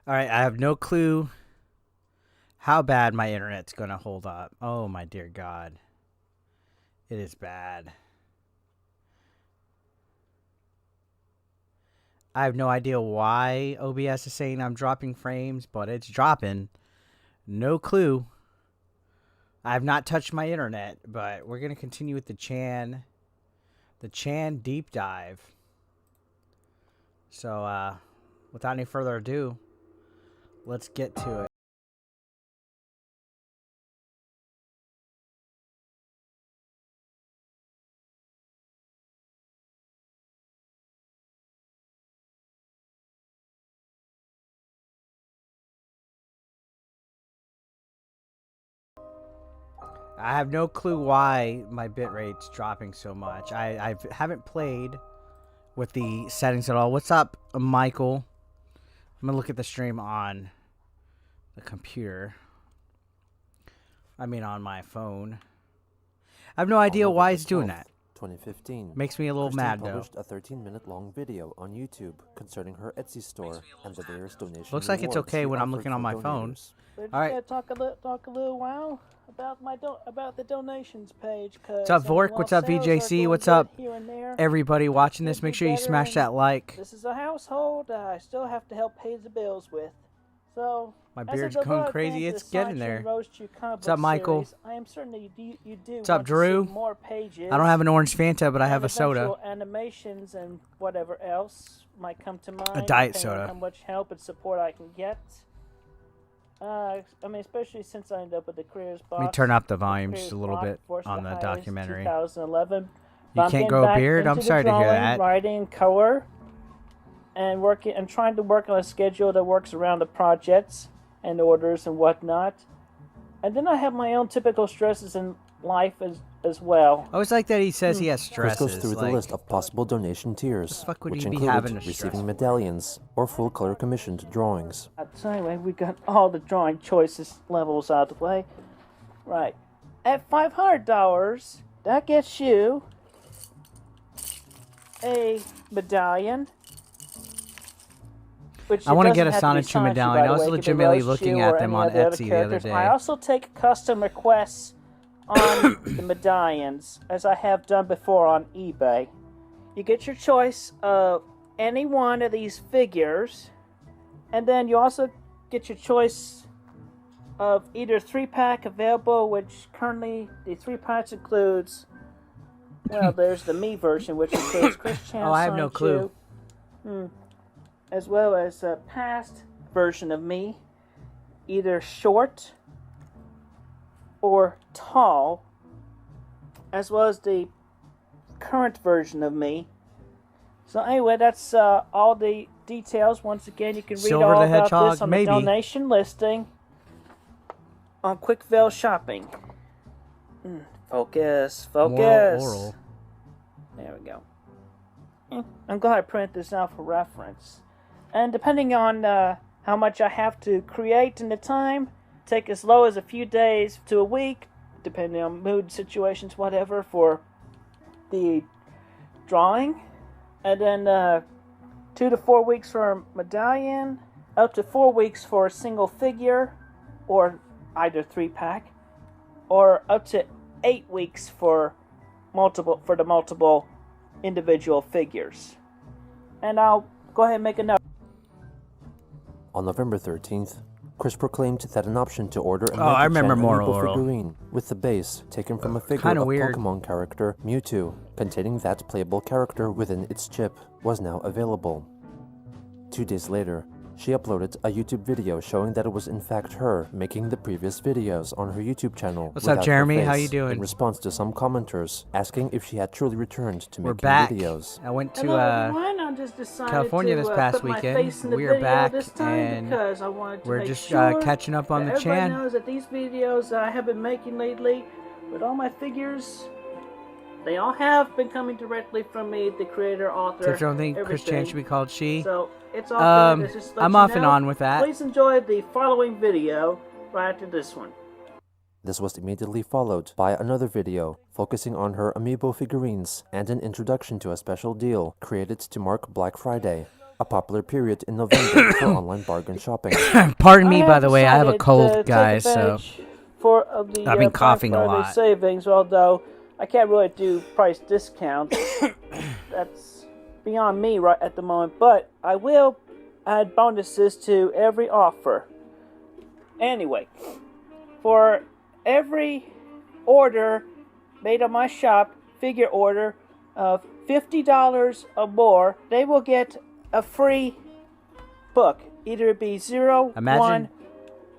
All right, I have no clue how bad my internet's going to hold up. Oh, my dear God. It is bad. I have no idea why OBS is saying I'm dropping frames, but it's dropping. No clue. I have not touched my internet, but we're going to continue with the Chan deep dive. So, without any further ado, let's get to it. I have no clue why my bitrate's dropping so much. I haven't played with the settings at all. What's up, Michael? I'm going to look at the stream on the computer. I mean, on my phone. I have no idea why it's doing that. 2015. Makes me a little mad, though. Published a 13-minute long video on YouTube concerning her Etsy store and the various donation Looks like it's okay when I'm looking on my phone. All right. Talk a little while about the donations page. What's up, Vork? What's up, VJC? What's up, everybody watching this? Make sure you smash that like. This is a household I still have to help pay the bills with. So my beard's going crazy. It's getting there. What's up, Michael? I am certain that you do. What's up, Drew? More pages. I don't have an orange Fanta, but I have a soda. Animations and whatever else might come to mind. A diet soda. How much help and support I can get. I mean, especially since I ended up with the careers box. Let me turn up the volume just a little bit on the documentary. 2011. You can't grow a beard? I'm sorry to hear that. Writing, color, and working and trying to work on a schedule that works around the projects and orders and whatnot. And then I have my own typical stresses in life as well. I always like that he says he has stresses. Chris goes through the list of possible donation tiers, which include receiving medallions or full-color commissioned drawings. So anyway, we got all the drawing choices levels out of the way. Right. At $500, that gets you a medallion. I want to get a Sonichu medallion. I was legitimately looking at them on Etsy the other day. I also take custom requests on the medallions, as I have done before on eBay. You get your choice of any one of these figures, and then you also get your choice of either 3-pack available, which currently the 3-packs includes, well, there's the me version, which includes Christian. Oh, I have no clue. As well as a past version of me, either short or tall, as well as the current version of me. So anyway, that's all the details. Once again, you can read Silver all the about Hedgehog, this on maybe. the donation listing on Quickville Shopping. Focus. Moral oral. There we go. I'm glad I printed this out for reference. And depending on how much I have to create in the time, take as low as a few days to a week, depending on mood, situations, whatever, for the drawing. And then 2 to 4 weeks for a medallion, up to 4 weeks for a single figure, or either 3-pack, or up to 8 weeks for the multiple individual figures. And I'll go ahead and make a note. On November 13th, Chris proclaimed that an option to order a I remember Moral figurine with the base taken from a figure of Pokemon character Mewtwo, containing that playable character within its chip, was now available. 2 days later, she uploaded a YouTube video showing that it was in fact her making the previous videos on her YouTube channel. What's up, Jeremy? How you doing? In response to some commenters asking if she had truly returned to making videos. I went to California this past weekend. We are back, and we're just catching up on the Chan. Everybody knows that these videos I have been making lately with all my figures, they all have been coming directly from me, the creator, author. So if you don't think Chris Chan should be called she, so it's all good. I'm off and on with that. Please enjoy the following video right after this one. This was immediately followed by another video focusing on her amiibo figurines and an introduction to a special deal created to mark Black Friday. a popular period in November for online bargain shopping. Pardon me, by the way, I have a cold, guys, so I've been coughing a lot. Savings, although I can't really do price discounts. That's beyond me right at the moment, but I will add bonuses to every offer. Anyway, for every order made on my shop, figure order of $50 or more, they will get a free book. Either it be 0, 1,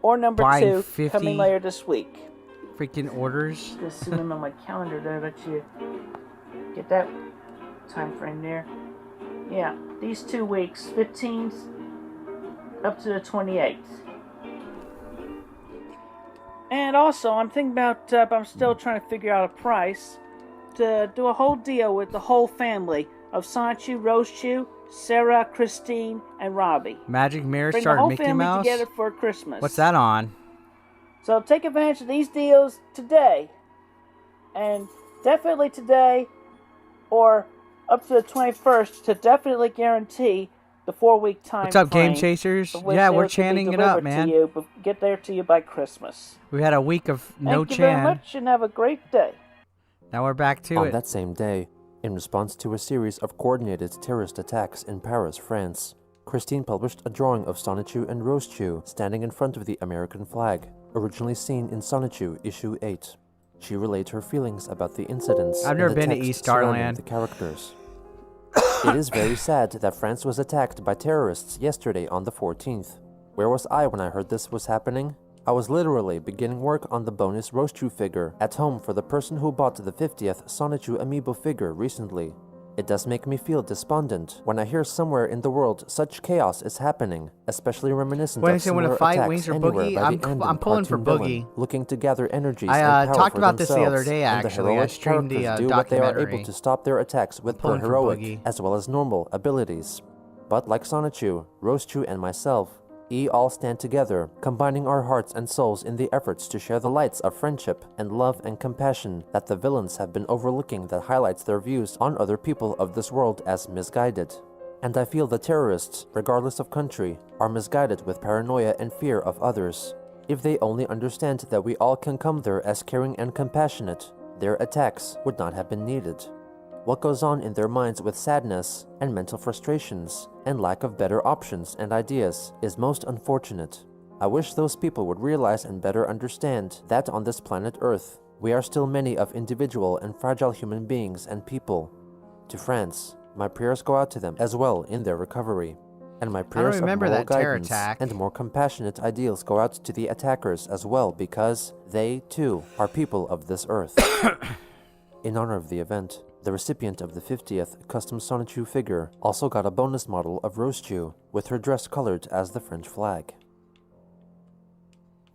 or number 2 coming later this week. Freaking orders. Just see them on my calendar there, let you get that time frame there. Yeah, these 2 weeks, 15th up to the 28th. And also, I'm thinking about, I'm still trying to figure out a price to do a whole deal with the whole family of Sonichu, Rosechu, Sarah, Christine, and Robbie. Magic Mirror Bring started the whole Mickey family Mouse? together for Christmas. What's that on? So take advantage of these deals today. And definitely today, or up to the 21st, to definitely guarantee the 4-week time. What's up, Game Chasers? Yeah, we're chanting it up, man. Get there to you by Christmas. We had a week of no Thank you very much, and have a great day. Now we're back to it. On that same day, in response to a series of coordinated terrorist attacks in Paris, France, Christine published a drawing of Sonichu and Rosechu standing in front of the American flag, originally seen in Sonichu issue 8. She relayed her feelings about the incidents. I've never been to East Starland. The characters. It is very sad that France was attacked by terrorists yesterday on the 14th. Where was I when I heard this was happening? I was literally beginning work on the bonus Rosechu figure at home for the person who bought the 50th Sonichu amiibo figure recently. It does make me feel despondent when I hear somewhere in the world such chaos is happening, especially reminiscent of similar attacks anywhere by the end I'm pulling for villain, Boogie. looking to gather energies I and power talked for about this the other day, and the actually. I heroic streamed the characters do what they are documentary. able to stop their attacks with their heroic as well as normal abilities. But like Sonichu, Rosechu, and myself, all stand together, combining our hearts and souls in the efforts to share the lights of friendship and love and compassion that the villains have been overlooking that highlights their views on other people of this world as misguided. And I feel the terrorists, regardless of country, are misguided with paranoia and fear of others. If they only understand that we all can come there as caring and compassionate, their attacks would not have been needed. What goes on in their minds with sadness and mental frustrations and lack of better options and ideas is most unfortunate. I wish those people would realize and better understand that on this planet Earth, we are still many of individual and fragile human beings and people. To France, my prayers go out to them as well in their recovery. And my prayers of moral guidance and more compassionate ideals go out to the attackers as well because they, too, are people of this Earth. In honor of the event, the recipient of the 50th custom Sonichu figure also got a bonus model of Rosechu with her dress colored as the French flag.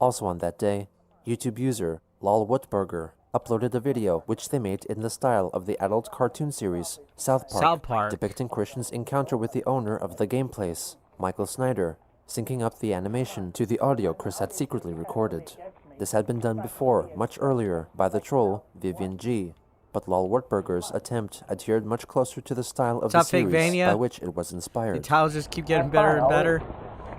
Also on that day, YouTube user Lol Wutburger uploaded a video which they made in the style of the adult cartoon series South Park, depicting Christian's encounter with the owner of the game place, Michael Snyder, syncing up the animation to the audio Chris had secretly recorded. This had been done before, much earlier, by the troll Vivian G, but Lol Wurtberger's attempt adhered much closer to the style of the series by which it was inspired. The tiles just keep getting better and better.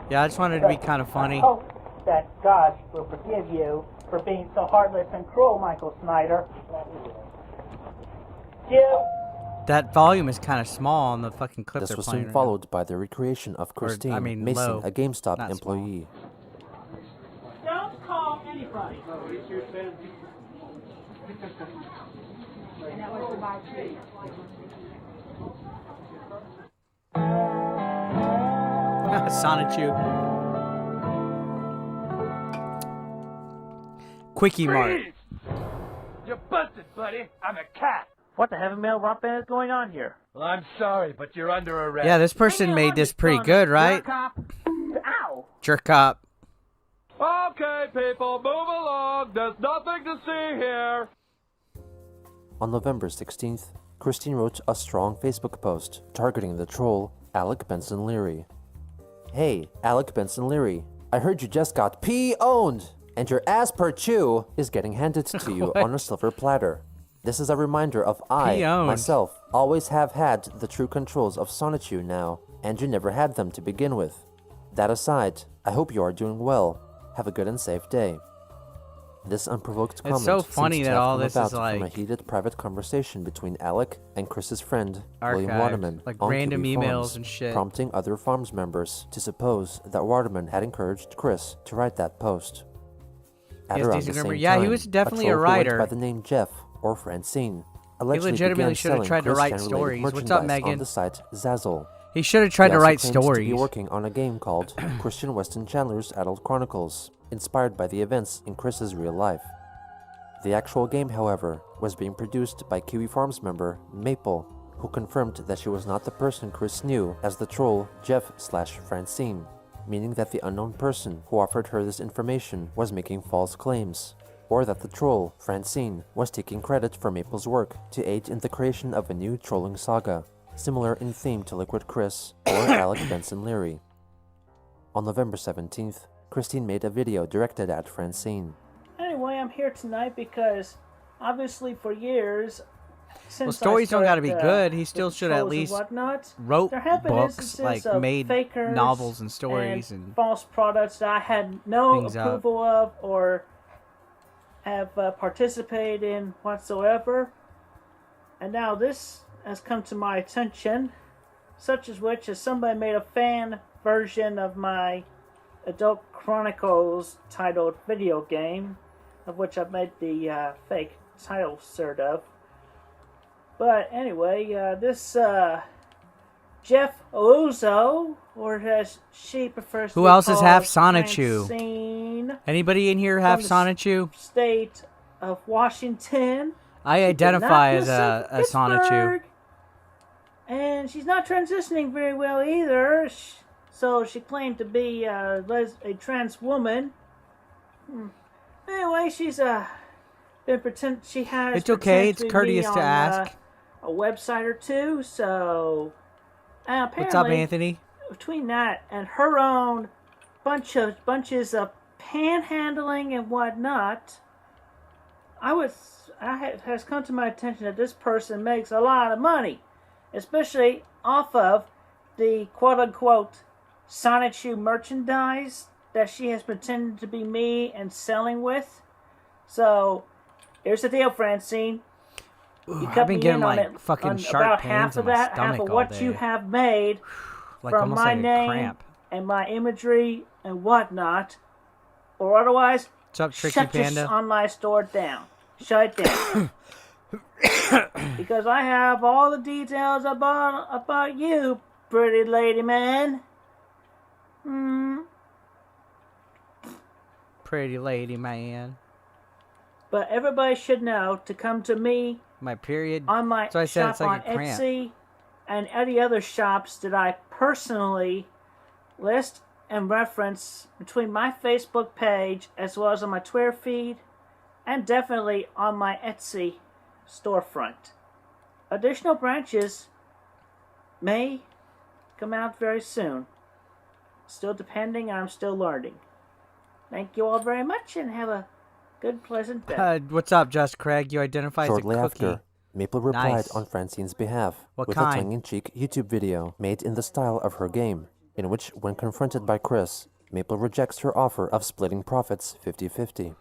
Yeah, I just wanted it to be kind of funny. I hope that God will forgive you for being so heartless and cruel, Michael Snyder. That volume is kind of small on the fucking clip This they're was playing soon right followed now. by the recreation of Christine Mason, a GameStop employee. Don't call anybody. And that was the buy tree. Sonichu. Quickie Mart. You're busted, buddy. I'm a cat. What the heavy metal rock band is going on here? Well, I'm sorry, but you're under arrest. Yeah, this person made this pretty good, right? Ow! Jerk up. Okay, people, move along. There's nothing to see here. On November 16th, Christine wrote a strong Facebook post targeting the troll Alec Benson Leary. Hey, Alec Benson Leary, I heard you just got P-owned, and your ass per chew is getting handed to you on a silver platter. This is a reminder of I, myself, always have had the true controls of Sonichu now, and you never had them to begin with. That aside, I hope you are doing well. Have a good and safe day. This unprovoked comment so funny seems that to have all come this about is like from a heated private conversation between Alec and Chris's friend, William archived, Waterman, like on random Kiwi emails Farms, and shit. prompting other Farms members to suppose that Waterman had encouraged Chris to write that post. At Yes, around decent the same grammar. Yeah, time, he was definitely a troll who went writer. by the name Jeff or Francine He allegedly legitimately began should have selling tried to write Christian-related stories. What's merchandise up, Megan? on the site Zazzle. He should have tried He to also write claimed to stories. be working on a game called Christian Weston Chandler's Adult Chronicles, inspired by the events in Chris's real life. The actual game, however, was being produced by Kiwi Farms member Maple, who confirmed that she was not the person Chris knew as the troll Jeff/Francine, meaning that the unknown person who offered her this information was making false claims, or that the troll, Francine, was taking credit for Maple's work to aid in the creation of a new trolling saga, similar in theme to Liquid Chris or Alec Benson Leary. On November 17th, Christine made a video directed at Francine. Anyway, I'm here tonight because, obviously, for years, since stories don't gotta be started, good. He still with should at trolls and least whatnot, wrote there have been books, instances like of made fakers novels and stories and false products that I had no things up. approval of or have participated in whatsoever. And now this has come to my attention, such as which as somebody made a fan version of my Adult Chronicles titled video game, of which I've made the fake title sort of. But anyway, this Jeff Ozo, or as she prefers to who be else is half called, Sonichu? Francine, Anybody in here have from the Sonichu? state of Washington. I She did identify not as visit a Sonichu. Pittsburgh, and she's not transitioning very well either. So she claimed to be a trans woman. Anyway, she's been pretend she has. It's okay. It's pretended courteous be to on, ask. A website or two. So apparently, What's up, Anthony? between that and her own bunches of panhandling and whatnot, has come to my attention that this person makes a lot of money, especially off of the quote-unquote Sonichu merchandise that she has pretended to be me and selling with. So, here's the deal, Francine. You cut I've been me getting in on like it, fucking on sharp about pains half in of my that, stomach half of all what day. you have made Like from almost my like a name cramp. and my imagery and whatnot, or otherwise, What's up, Tricky shut Panda? this online store down. Shut it down. Because I have all the details about you, pretty lady man. Pretty lady, man. But everybody should know to come to me My period. on my So I said shop it's like on a cramp. Etsy and any other shops that I personally list and reference between my Facebook page as well as on my Twitter feed and definitely on my Etsy storefront. Additional branches may come out very soon. Still depending, I'm still learning. Thank you all very much and have a good, pleasant day. What's up, Just Craig? You identify Shortly as a cookie. after, Maple replied Nice. on Francine's behalf What with kind? a tongue-in-cheek YouTube video made in the style of her game, in which, when confronted by Chris, Maple rejects her offer of splitting profits 50-50.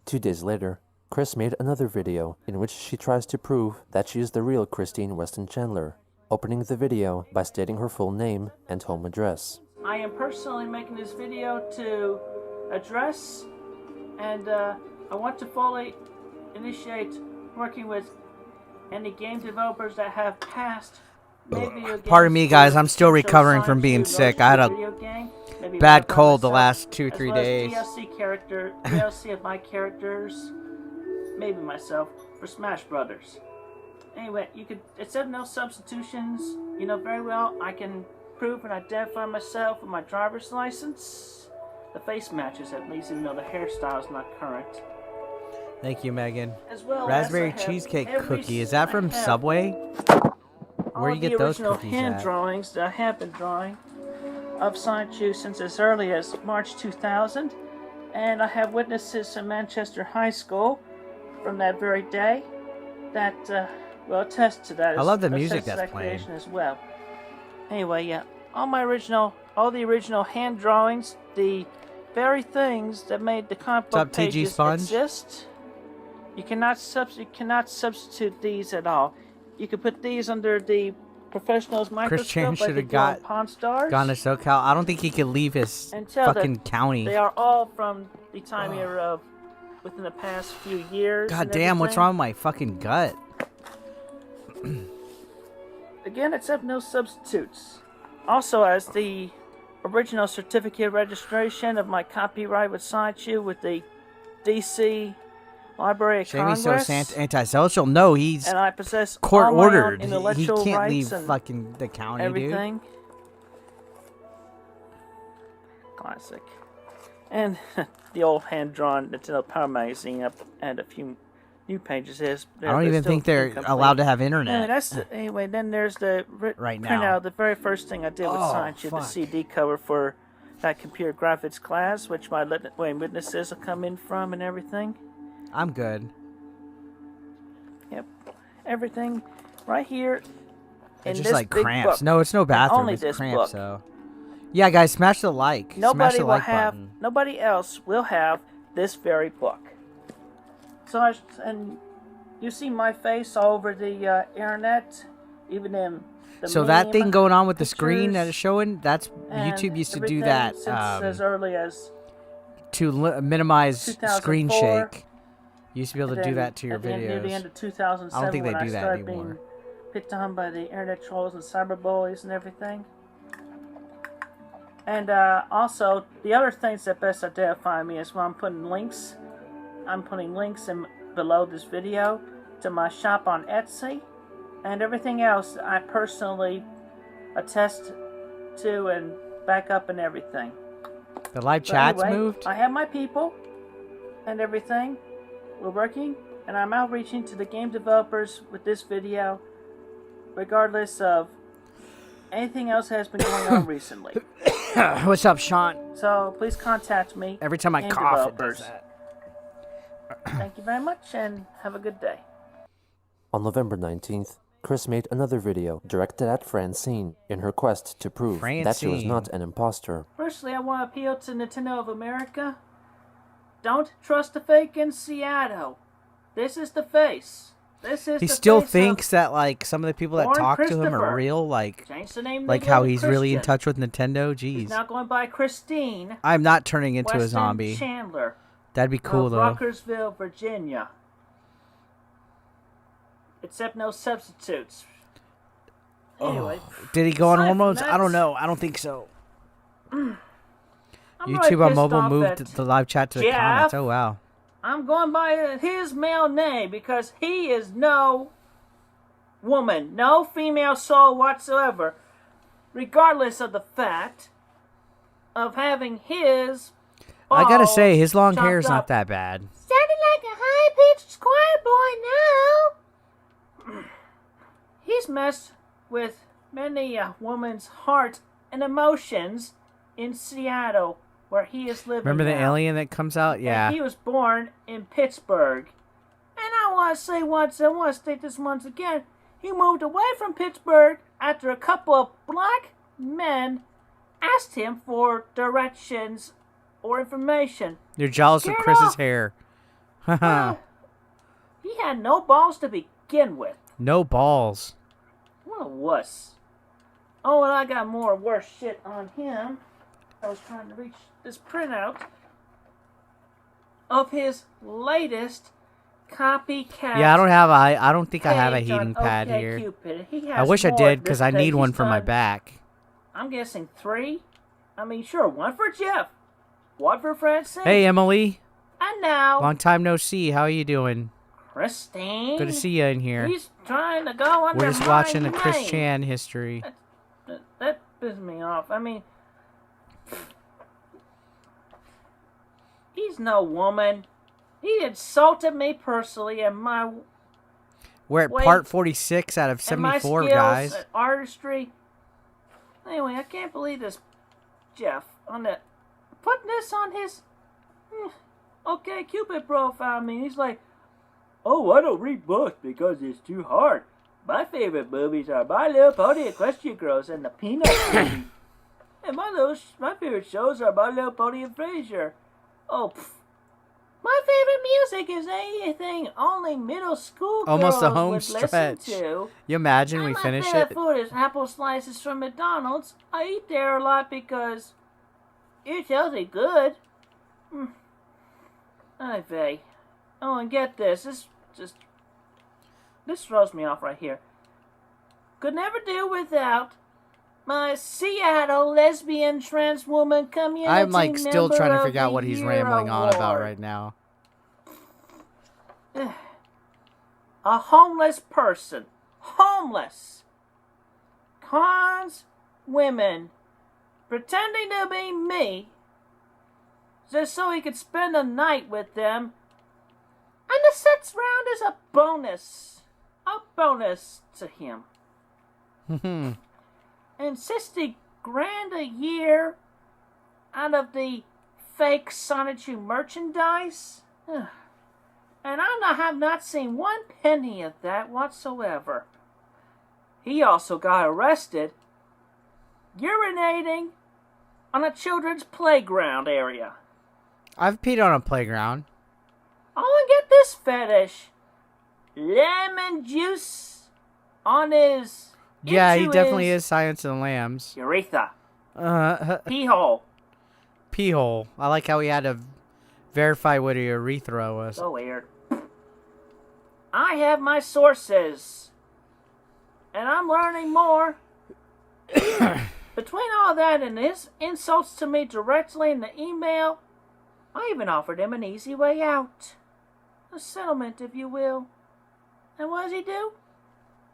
2 days later, Chris made another video in which she tries to prove that she is the real Christine Weston Chandler, opening the video by stating her full name and home address. I am personally making this video to address and I want to fully initiate working with any game developers that have passed video Pardon me, guys. games I'm still to recovering from Sonichu being versus sick. I had a video game, maybe bad work on cold the myself, last 2-3 as well as days. DLC of my characters, maybe myself, for Smash Brothers. Anyway, it said no substitutions. You know very well I can prove and identify myself with my driver's license. The face matches at least, even though the hairstyle is not current. Thank you, Megan. As well Raspberry as I have cheesecake every- cookie. Is that from I have Subway? Where all you the get those original cookies hand at? drawings that I have been drawing of Sonichu since as early as March 2000, and I have witnesses in Manchester High School from that very day that will attest to that. I love the Attest music to that's that playing. creation as well. Anyway, yeah, all the original hand drawings, the very things that made the comic book What's up, TG pages Sponge? exist. You cannot substitute these at all. You can put these under the professional's Chris Chan microscope should like have the Pawn Stars. gone to SoCal. I don't think he could leave his And tell fucking that county. They are all from the time era of within the past few years. God and damn, what's everything. wrong with my fucking gut? Again, accept no substitutes. Also, as the original certificate of registration of my copyright with Sonichu with the DC Library of Jamie's so Congress, antisocial. No, he's and I possess court all my own ordered. He intellectual can't rights leave and fucking the county, everything. Classic. And the old hand-drawn Nintendo Power Magazine up and a few new pages is. dude. I don't even think they're allowed to have internet. Anyway, then there's the Right now. printout. The very first thing I did with Sonichu, the CD cover for that computer graphics class, which my witnesses will come in from and everything. I'm good. Yep, everything right here. It's in just this like big cramps. book. No, it's no bathroom. only It's this cramps. book. So, yeah, guys, smash the like. Smash the like button. Nobody else will have this very book. So, and you see my face all over the internet, even in the So that meme thing going on with the screen that pictures is showing, that's and YouTube used to do everything that since as early as to minimize screen 2004. shake. You used to be able to do that to your near the end videos. of 2007, I don't think they when do that started anymore. being picked on by the internet trolls and cyberbullies and everything. And also, the other things that best identify me is when I'm putting links. I'm putting links in below this video to my shop on Etsy and everything else I personally attest to and back up and everything. The live But chat's anyway, moved. I have my people and everything. We're working, and I'm outreaching to the game developers with this video, regardless of anything else that has been going on recently. What's up, Sean? So please contact me. Every time I game cough, it developers. does that. Thank you very much, and have a good day. On November 19th, Chris made another video directed at Francine in her quest to prove that she was Francine. not an imposter. Firstly, I want to appeal to Nintendo of America. Don't trust the fake in Seattle. This is the face. This is He the still face thinks that like some of the people that Born talk to him Christopher. are real, like Change the name. how to he's really in Christian. touch with Nintendo. He's Jeez, now going by Christine I'm not turning into a Weston zombie. Chandler That'd be cool of though. Rockersville, Virginia. Accept no substitutes. Anyway, Did he go on aside from hormones? that, I don't know. I don't think so. I'm YouTube really on pissed mobile off moved at the live chat to the Jeff. comments. Oh wow. I'm going by his male name because he is no woman, no female soul whatsoever, regardless of the fact of having his I gotta balls say, his long hair is chopped not up. that bad. Sounding like a high-pitched choir boy now. He's messed with many a woman's heart and emotions in Seattle, where he is living Remember the now. alien that comes out? Yeah. And he was born in Pittsburgh. And I want to say once, I want to state this once again, he moved away from Pittsburgh after a couple of black men asked him for directions or information. You're jealous of Scared Chris's off. hair. He had no balls to begin with. No balls. What a wuss. Oh, and I got more worse shit on him. I was trying to reach this printout of his latest copycat. Yeah, I don't think I have a page on heating pad here. OkCupid. He I has wish I more did at because this I need page. one He's for my done, back. I'm guessing 3. I mean, sure, 1 for Jeff, 1 for Francine. Hey, Emily. And now, Long time no see. How are you doing? Christine. Good to see you in here. He's trying to go under We're just my watching the Chris name. Chan history. That pisses me off. I mean, he's no woman. He insulted me personally and my We're at Wait. part 46 out of and my 74, skills guys. at artistry. Anyway, I can't believe this, Jeff, on the putting this on his okay Cupid profile. I mean, he's like, oh, I don't read books because it's too hard. My favorite movies are My Little Pony, Equestria Girls, and the Peanuts movie. And my favorite shows are My Little Pony and Frasier. Oh, pfft. My favorite music is anything only middle school Almost girls a home would stretch. listen to. You imagine And we finish my it? favorite food is apple slices from McDonald's. I eat there a lot because it's healthy good. Ay vey. Oh, and get this. This throws me off right here. Could never do without my Seattle lesbian trans woman community I'm like still member trying to of figure out the what he's year rambling on about award. right now. A homeless person. Homeless. Cons women pretending to be me just so he could spend a night with them. And the sixth round is a bonus. A bonus to him. And $60 grand a year out of the fake Sonichu merchandise? And I have not seen one penny of that whatsoever. He also got arrested urinating on a children's playground area. I've peed on a playground. Oh, and get this fetish. Lemon juice on his... Yeah, he into definitely his is Science of the Lambs. urethra. Uh, Pee hole. pee hole. I like how he had to verify what a urethra was. So weird. I have my sources. And I'm learning more. Between all that and his insults to me directly in the email, I even offered him an easy way out. A settlement, if you will. And what does he do?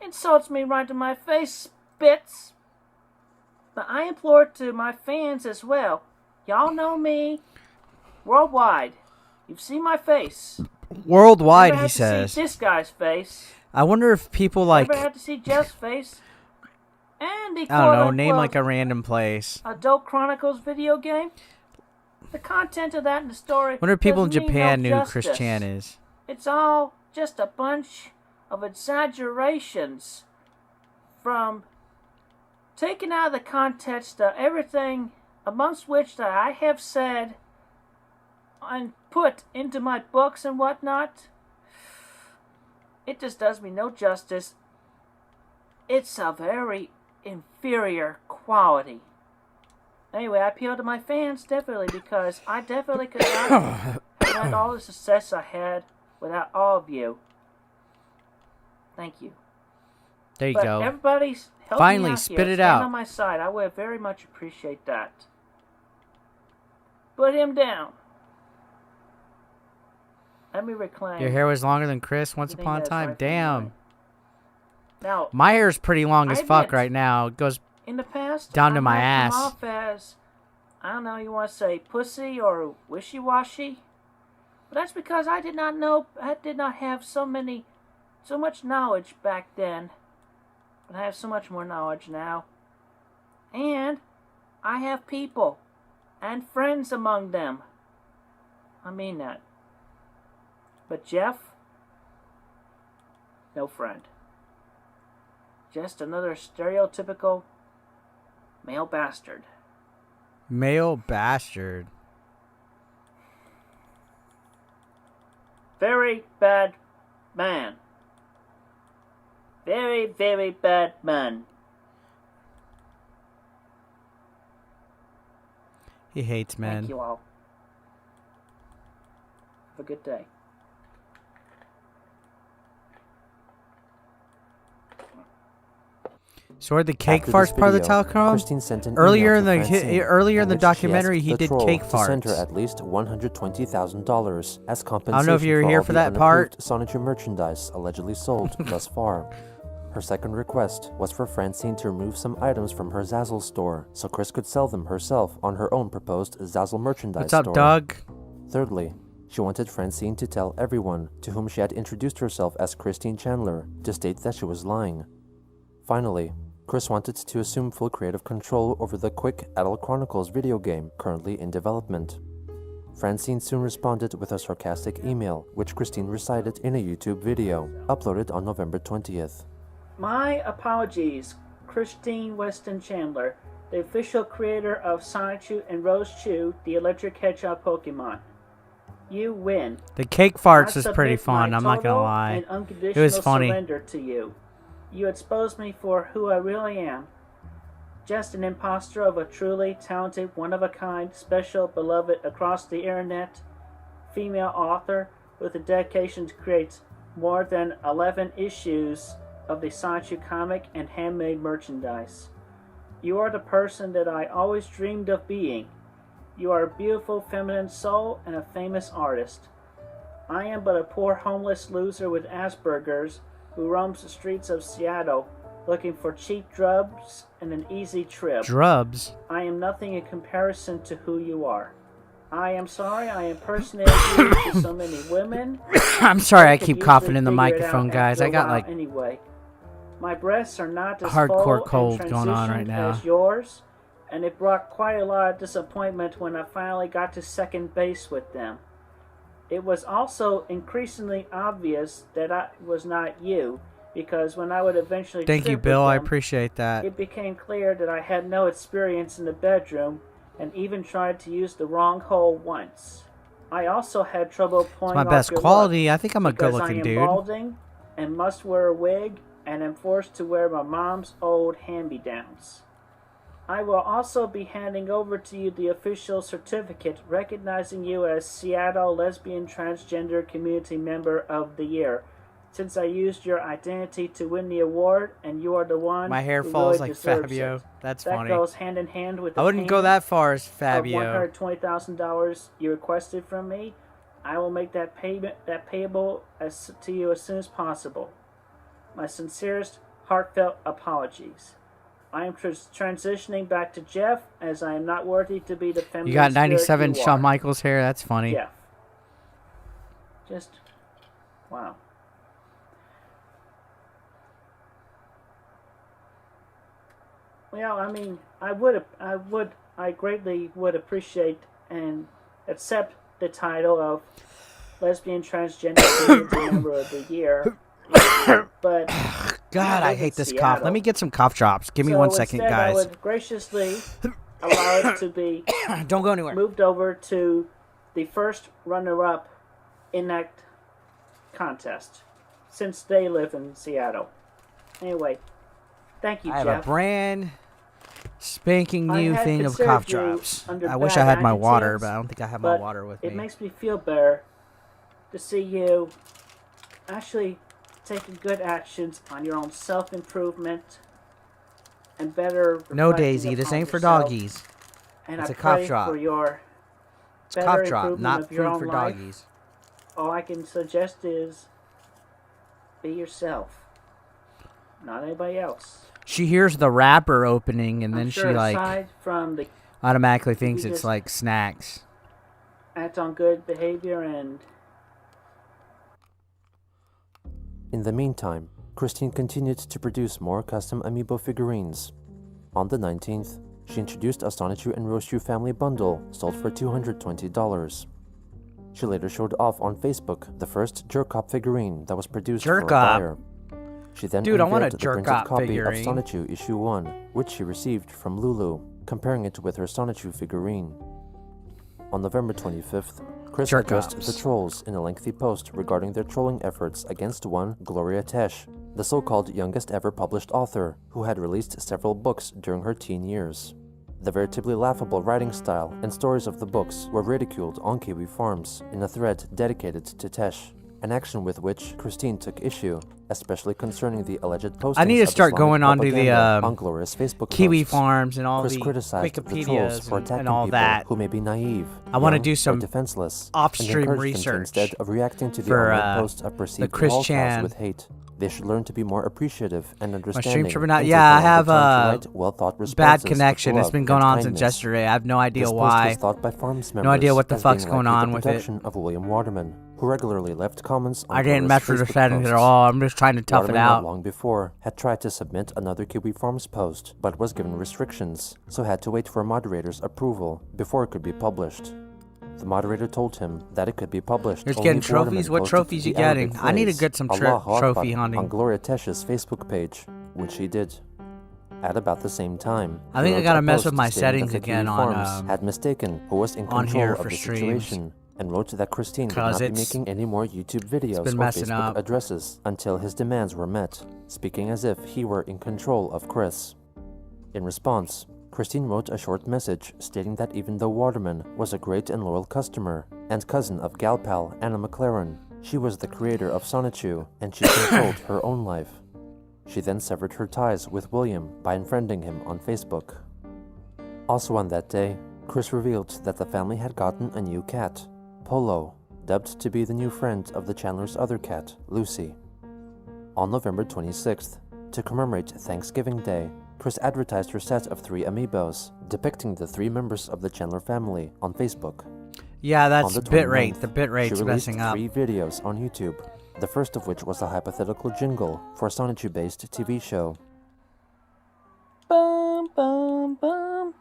Insults me right to my face, spits. But I implore to my fans as well. Y'all know me worldwide. You've seen my face. Worldwide, Never he had to says. see this guy's face. I wonder if people like, Never had to see Jeff's face. And the I don't know, name quote-unquote like a random place. Adult Chronicles video game. The content of that in the story. I wonder if people in does me Japan no knew who justice. Chris Chan is. It's all just a bunch of exaggerations from taken out of the context of everything amongst which that I have said and put into my books and whatnot. It just does me no justice. It's a very inferior quality. Anyway, I appeal to my fans definitely because I definitely could not have had all the success I had without all of you. Thank you. There you But go. everybody's helping Finally, me out spit here. it Stand out. on my side. I would very much appreciate that. Put him down. Let me reclaim. Your hair was longer than Chris once everything upon a that is time. rightfully Damn. mine. Now, My hair's pretty long as I fuck admit- right now. It goes in the past, down to I my might ass. come off as, I don't know, you want to say pussy or wishy-washy, but that's because I did not have so much knowledge back then, but I have so much more knowledge now, and I have people and friends among them. I mean that. But Jeff, no friend. Just another stereotypical male bastard. male bastard. Very bad man. Very, very bad man. He hates men. Thank you all. Have a good day. So are the cake After farts this part of the video, telecom? Christine sent an Earlier email in to Francine, earlier in the which she documentary, asked he the did troll cake to send her farts. at least $120,000 as compensation I don't know if you were for here all for the that part. unapproved Sonichu merchandise allegedly sold thus far. Her second request was for Francine to remove some items from her Zazzle store so Chris could sell them herself on her own proposed Zazzle merchandise What's up, store. Doug? Thirdly, she wanted Francine to tell everyone to whom she had introduced herself as Christine Chandler to state that she was lying. Finally, Chris wanted to assume full creative control over the quick Adult Chronicles video game currently in development. Francine soon responded with a sarcastic email, which Christine recited in a YouTube video, uploaded on November 20th. My apologies, Christine Weston Chandler, the official creator of Sonichu and Rosechu, the electric hedgehog Pokemon. You win. The cake farts is pretty fun, I'm not gonna lie. And unconditional it was funny. Surrender to you. You exposed me for who I really am. Just an impostor of a truly talented, one-of-a-kind, special, beloved across the internet, female author with a dedication to create more than 11 issues of the Sonichu comic and handmade merchandise. You are the person that I always dreamed of being. You are a beautiful feminine soul and a famous artist. I am but a poor homeless loser with Asperger's who roams the streets of Seattle looking for cheap drugs and an easy trip. Drubs? I am nothing in comparison to who you are. I am sorry I impersonated you to so many women. I'm sorry I keep coughing in the microphone, guys. I got like anyway. My breasts are not as hardcore full cold and going on right now as yours, and it brought quite a lot of disappointment when I finally got to second base with them. It was also increasingly obvious that I was not you, because when I would eventually Thank you, trip Bill. with I them, appreciate that. it became clear that I had no experience in the bedroom and even tried to use the wrong hole once. I also had trouble pulling It's my off best your quality. look I think I'm a good-looking dude. I am balding and must wear a wig and am forced to wear my mom's old hand-me-downs. I will also be handing over to you the official certificate recognizing you as Seattle Lesbian Transgender Community Member of the Year, since I used your identity to win the award, and you are the one My hair who falls really like deserves Fabio. it. That's that funny. goes hand in hand with the I wouldn't go that far as Fabio. of $120,000 you requested from me. I will make that payable to you as soon as possible. My sincerest, heartfelt apologies. I am transitioning back to Jeff, as I am not worthy to be the feminine You got spirit 97 you Shawn are. Michaels hair. That's funny. Jeff. Just, wow. Well, I mean, I greatly would appreciate and accept the title of Lesbian Transgender Community Member of the Year, but God, I hate this cough. Let me get some cough drops. Give me 1 second, instead, guys. I would graciously allow it to be Don't go anywhere. moved over to the first runner-up in that contest, since they live in Seattle. Anyway, thank you, I have Jeff. a brand spanking new had thing of considered cough you drops. under I wish bad I had my water, attitudes, but I don't think I have my but water with it me. makes me feel better to see you actually taking good actions on your own self-improvement and better No, reflecting Daisy, this upon ain't for yourself. doggies. And It's I a cough pray drop. for your It's a better cough drop, improvement not of your food own for life. doggies. All I can suggest is be yourself, not anybody else. She hears the wrapper opening, and I'm then sure she like aside from the automatically thinks you it's just- like snacks. act on good behavior and In the meantime, Christine continued to produce more custom amiibo figurines. On the 19th, she introduced a Sonichu and Rosechu family bundle sold for $220. She later showed off on Facebook the first Jerk-Up figurine that was produced for a Jerk-Up? buyer. She then Dude, I want a unveiled the printed Jerk-Up copy figurine. of Sonichu issue 1, which she received from Lulu, comparing it with her Sonichu figurine. On November 25th, Chris addressed Jerk-Ups. the trolls in a lengthy post regarding their trolling efforts against one Gloria Tesh, the so-called youngest ever published author, who had released several books during her teen years. The veritably laughable writing style and stories of the books were ridiculed on Kiwi Farms in a thread dedicated to Tesh, an action with which Christine took issue, especially concerning the alleged postings I need to of start Islamic going onto the propaganda on Gloria's Facebook Kiwi posts. Farms and all Chris the criticized the trolls Wikipedias for and attacking all people that. who may be naive, I wanna young, do or some defenseless, off-stream and encouraged them to, research instead of reacting to the for, online posts of perceived Chris Holocaust Chan. with hate. They should learn to be more appreciative and My understanding. stream tripping out. and Yeah, I take the have time to write well-thought bad responses with connection. It's love been going and on since kindness. yesterday. I have no idea This post why. was thought by Farms No idea members what the as fuck's being going likely on the with it. protection of William Waterman, who regularly left comments on I didn't Gloria's mess with the Facebook settings at posts. all. I'm just trying to tough it Waterman not out. long before had tried to submit another Kiwi Farms post, but was given restrictions, so had to wait for moderator's approval before it could be published. The moderator told him that it could be published. You're Only getting if trophies? Waterman What posted trophies you the Arabic getting? I need to phrase, get some "Allahu trophy Akbar," hunting. on Gloria Tesh's Facebook page, which he did. At about the same time, I think he I gotta wrote a mess post with my stating settings that the again Kiwi on, Farms had mistaken who was in on control here of for the streams. situation, and wrote that Christine would 'Cause not be it's making any more YouTube videos been or messing Facebook up. addresses until his demands were met, speaking as if he were in control of Chris. In response, Christine wrote a short message stating that even though Waterman was a great and loyal customer and cousin of gal pal Anna McLaren, she was the creator of Sonichu and she controlled her own life. She then severed her ties with William by unfriending him on Facebook. Also on that day, Chris revealed that the family had gotten a new cat, Polo, dubbed to be the new friend of the Chandler's other cat, Lucy. On November 26th, to commemorate Thanksgiving Day, Chris advertised her set of 3 amiibos, depicting the 3 members of the Chandler family on Facebook. Yeah, that's On the bitrate. 29th, The bitrate's she released messing up. 3 videos on YouTube, the first of which was a hypothetical jingle for a Sonichu-based TV show. Boom, boom, boom.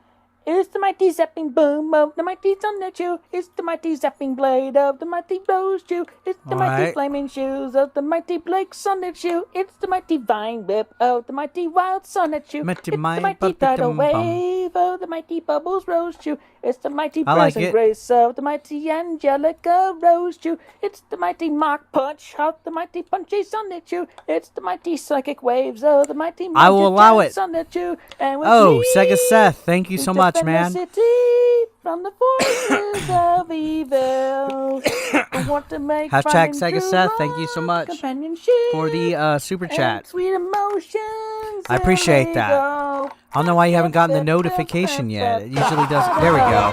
It's the mighty zapping boom of the mighty Sonichu. It's the mighty zapping blade of the mighty Rose Chew. It's the mighty Alright. flaming shoes of the mighty Blake Sonichu. It's the mighty vine whip of the mighty Wild Sonichu. It's the mighty tidal wave of the mighty Bubbles Rose Chew. It's the mighty I like present it. grace of the mighty Angelica Rose Chew. It's the mighty mock punch of the mighty Punchy Sonichu. It's the mighty psychic waves of the mighty I will allow it. Sonichu. And with Oh, me, Sega Seth, thank you we so much, defend man. the city from the forces of evil. I want to make Hashtag finding Sega true Seth, thank you so love, much companionship, for the super and chat. sweet emotions. I appreciate and that. ego. I don't know why you haven't gotten the notification yet. It usually does. There we go.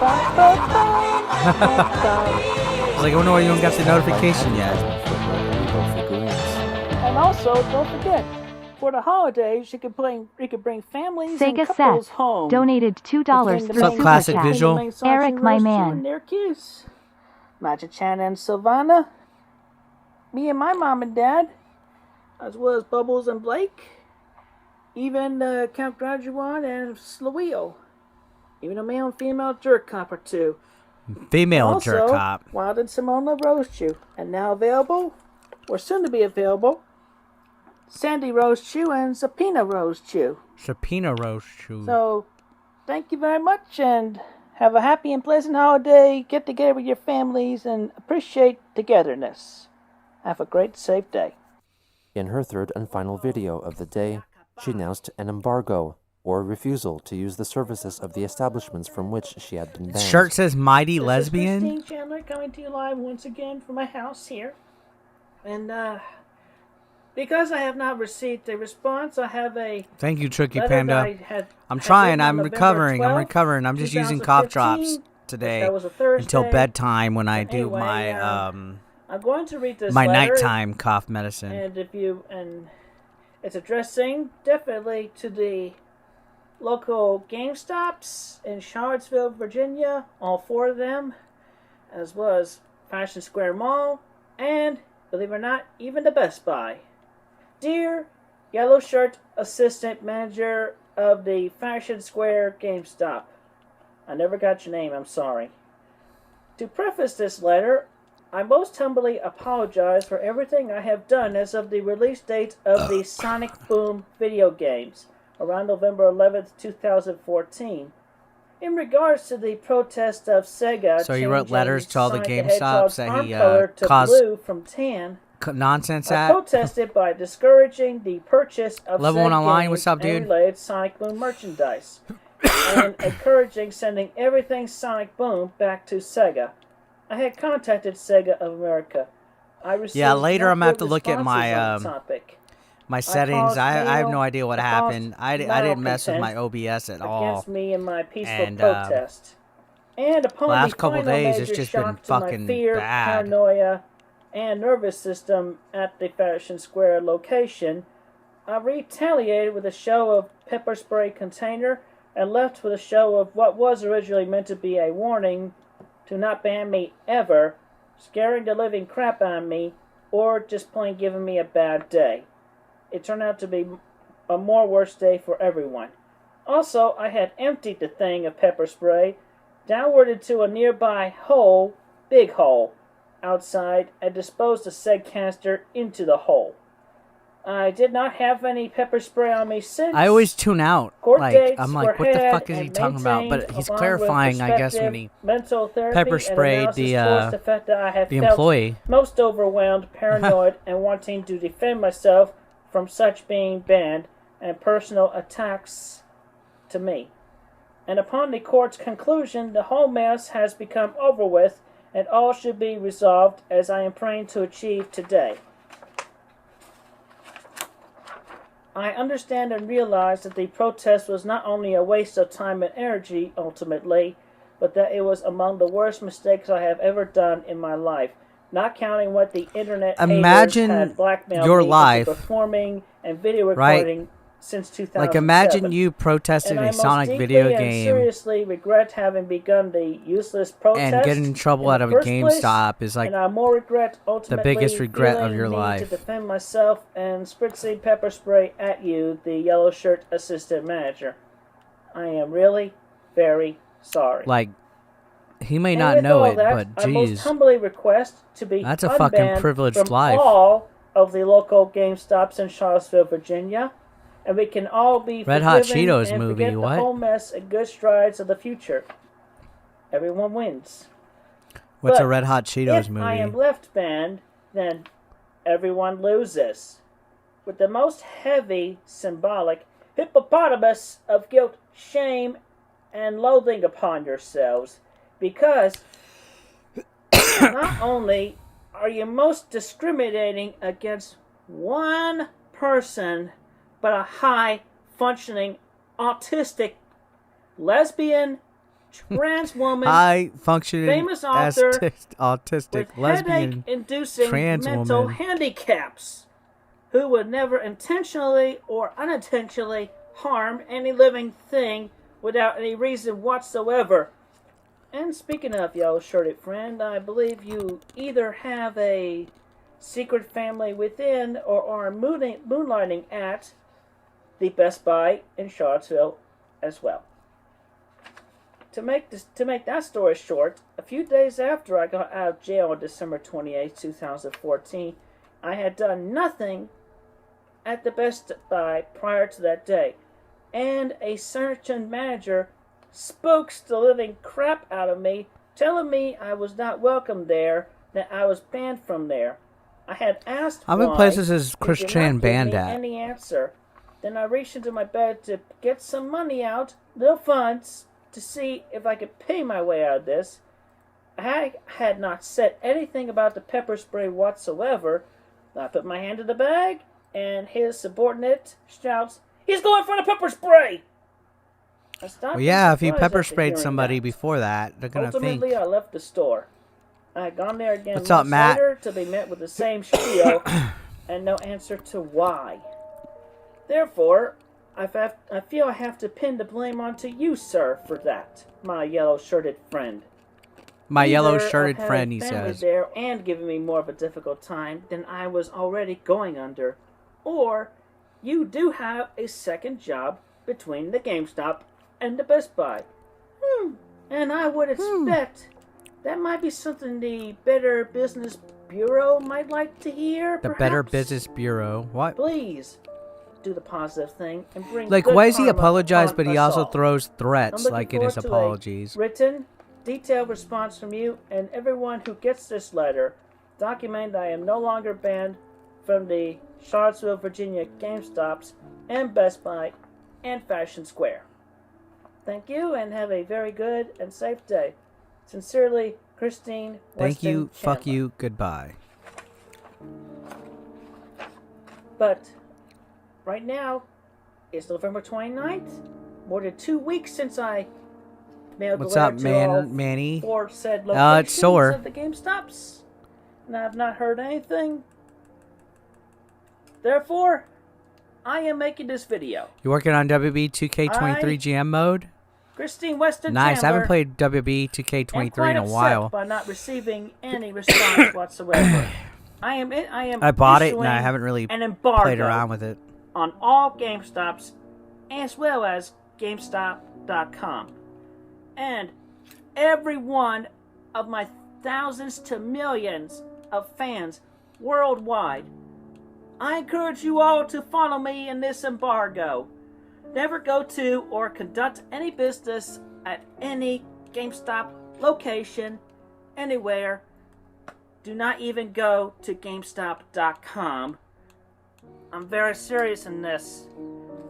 I was like, I wonder why you haven't got the notification yet. And also, don't forget, for the holidays, you could bring families and Sega couples Seth home. donated $2 through What's up, Super Classic Chat. Visual? Eric, my man. Their cues. Macha-chan and Sylvana. Me and my mom and dad. As well as Bubbles and Blake. Even Count Graduan and Slaweel. Even a male and female jerk cop or two. Female Also, jerk cop. Wild and Simona Rose Chew. And now available, or soon to be available, Sandy Rose Chew and Sapina Rose Chew. Subpoena roast shoe. So, thank you very much, and have a happy and pleasant holiday. Get together with your families and appreciate togetherness. Have a great, safe day. In her third and final video of the day, she announced an embargo, or refusal to use the services of the establishments from which she had been banned. Shirt says Mighty This is Lesbian. Christine Chandler coming to you live once again from my house here. And, because I have not received a response, I have a Thank you, Tricky letter Panda. that I had trying. written on I'm November recovering. 12th, I'm just using cough drops 2015. today That was a Thursday. until bedtime when I do Anyway, my I'm going to read this my letter, nighttime cough medicine. and it's addressing definitely to the local GameStops in Charlottesville, Virginia, all 4 of them, as well as Fashion Square Mall, and, believe it or not, even the Best Buy. Dear Yellow Shirt Assistant Manager of the Fashion Square GameStop, I never got your name, I'm sorry. To preface this letter, I most humbly apologize for everything I have done as of the release date of the Sonic Boom video games, around November 11th, 2014. In regards to the protest of Sega So he wrote changing letters to all the Sonic GameStops Hedgehog's that arm he, color to caused blue from tan, nonsense I at. protested by discouraging the purchase of Level said one online, games what's up, dude? and related Sonic Boom merchandise, and encouraging sending everything Sonic Boom back to Sega. I had contacted Sega of America. I received Yeah, later no I'm gonna have good to look at responses my, on the topic. My settings. I have no mail, idea what I happened. caused I didn't mess with my malcontent OBS at all. against me in my peaceful And, protest. And upon last the couple final days, major it's just shock been to my fucking fear, bad. paranoia, and nervous system at the Fashion Square location, I retaliated with a show of pepper spray container and left with a show of what was originally meant to be a warning to not ban me ever, scaring the living crap out of me, or just plain giving me a bad day. It turned out to be a more worse day for everyone. Also, I had emptied the thing of pepper spray downward into a nearby hole, big hole, outside, and disposed the said canister into the hole. I did not have any pepper spray on me since. I always tune out. Court Like, dates I'm were like, what the had fuck is he and talking about? But maintained he's along clarifying, with I guess, when he mental therapy pepper and sprayed analysis the towards the fact that I have the felt employee. most overwhelmed, paranoid, and wanting to defend myself from such being banned and personal attacks to me. And upon the court's conclusion, the whole mess has become over with, and all should be resolved as I am praying to achieve today. I understand and realize that the protest was not only a waste of time and energy, ultimately, but that it was among the worst mistakes I have ever done in my life, not counting what the internet Imagine haters had blackmailed your me life, into performing and video recording right? since 2007. Like, imagine you protested a Sonic video and game seriously regret having begun the useless protest and getting in trouble out of a GameStop is like and I more regret the biggest regret of your need life. to defend myself and spritzing pepper spray at you, the yellow shirt assistant manager. I am really very sorry. Like, he may And not with know all it, that, but I most geez, humbly request to be that's a fucking unbanned privileged from life. all of the local GameStops in Charlottesville, Virginia, and we can all be Red Hot forgiven Cheetos and movie, forget what? the whole mess and good strides of the future. Everyone wins. What's But a Red Hot Cheetos if movie? I am left banned, then everyone loses. With the most heavy, symbolic hippopotamus of guilt, shame, and loathing upon yourselves, because not only are you most discriminating against one person, but a high-functioning, autistic, lesbian, trans woman, high-functioning, famous author autistic, with lesbian, headache-inducing trans mental woman. handicaps, who would never intentionally or unintentionally harm any living thing without any reason whatsoever. And speaking of yellow-shirted friend, I believe you either have a secret family within or are moonlighting at the Best Buy in Charlottesville as well. To make that story short, a few days after I got out of jail on December 28, 2014, I had done nothing at the Best Buy prior to that day, and a certain manager spooks the living crap out of me, telling me I was not welcome there, that I was banned from there. I had asked How many why, places is Chris he did Chan not give banned me at? any answer. Then I reached into my bed to get some money out, little funds, to see if I could pay my way out of this. I had not said anything about the pepper spray whatsoever. I put my hand in the bag, and his subordinate shouts, "He's going for the pepper spray!" Well, yeah, if you pepper sprayed somebody before that, they're gonna Ultimately, think. I left the store. I had gone there again What's up, months Matt? later to be met with the same spiel and no answer to why. Therefore, I feel I have to pin the blame onto you, sir, for that, my yellow-shirted friend. My Either yellow-shirted of having friend, he family says. there and giving me more of a difficult time than I was already going under, or you do have a second job between the GameStop and the Best Buy. And I would expect that might be something the Better Business Bureau might like to hear. The perhaps? Better Business Bureau. What? Please do the positive thing and bring Like, good why does he karma apologize, upon but he us also all. throws I'm threats, looking like in his forward to a apologies? written, detailed response from you and everyone who gets this letter, documenting that I am no longer banned from the Charlottesville, Virginia GameStops and Best Buy and Fashion Square. Thank you and have a very good and safe day. Sincerely, Christine Thank Weston you, fuck Chandler. you, goodbye. But right now, it's November 29th. More than 2 weeks since I mailed What's the up, letter to all Manny? four said It's locations sore. of the GameStops. And I have not heard anything. Therefore, I am making this video. You working on WB 2K23 GM mode? Christine Weston Nice. I Chandler, haven't played WB am 2K23 quite in a upset while. by not receiving any response whatsoever. I I bought it and issuing I haven't really an embargo played around with it. on all GameStops as well as GameStop.com. And every one of my thousands to millions of fans worldwide, I encourage you all to follow me in this embargo. Never go to or conduct any business at any GameStop location anywhere. Do not even go to GameStop.com. I'm very serious in this.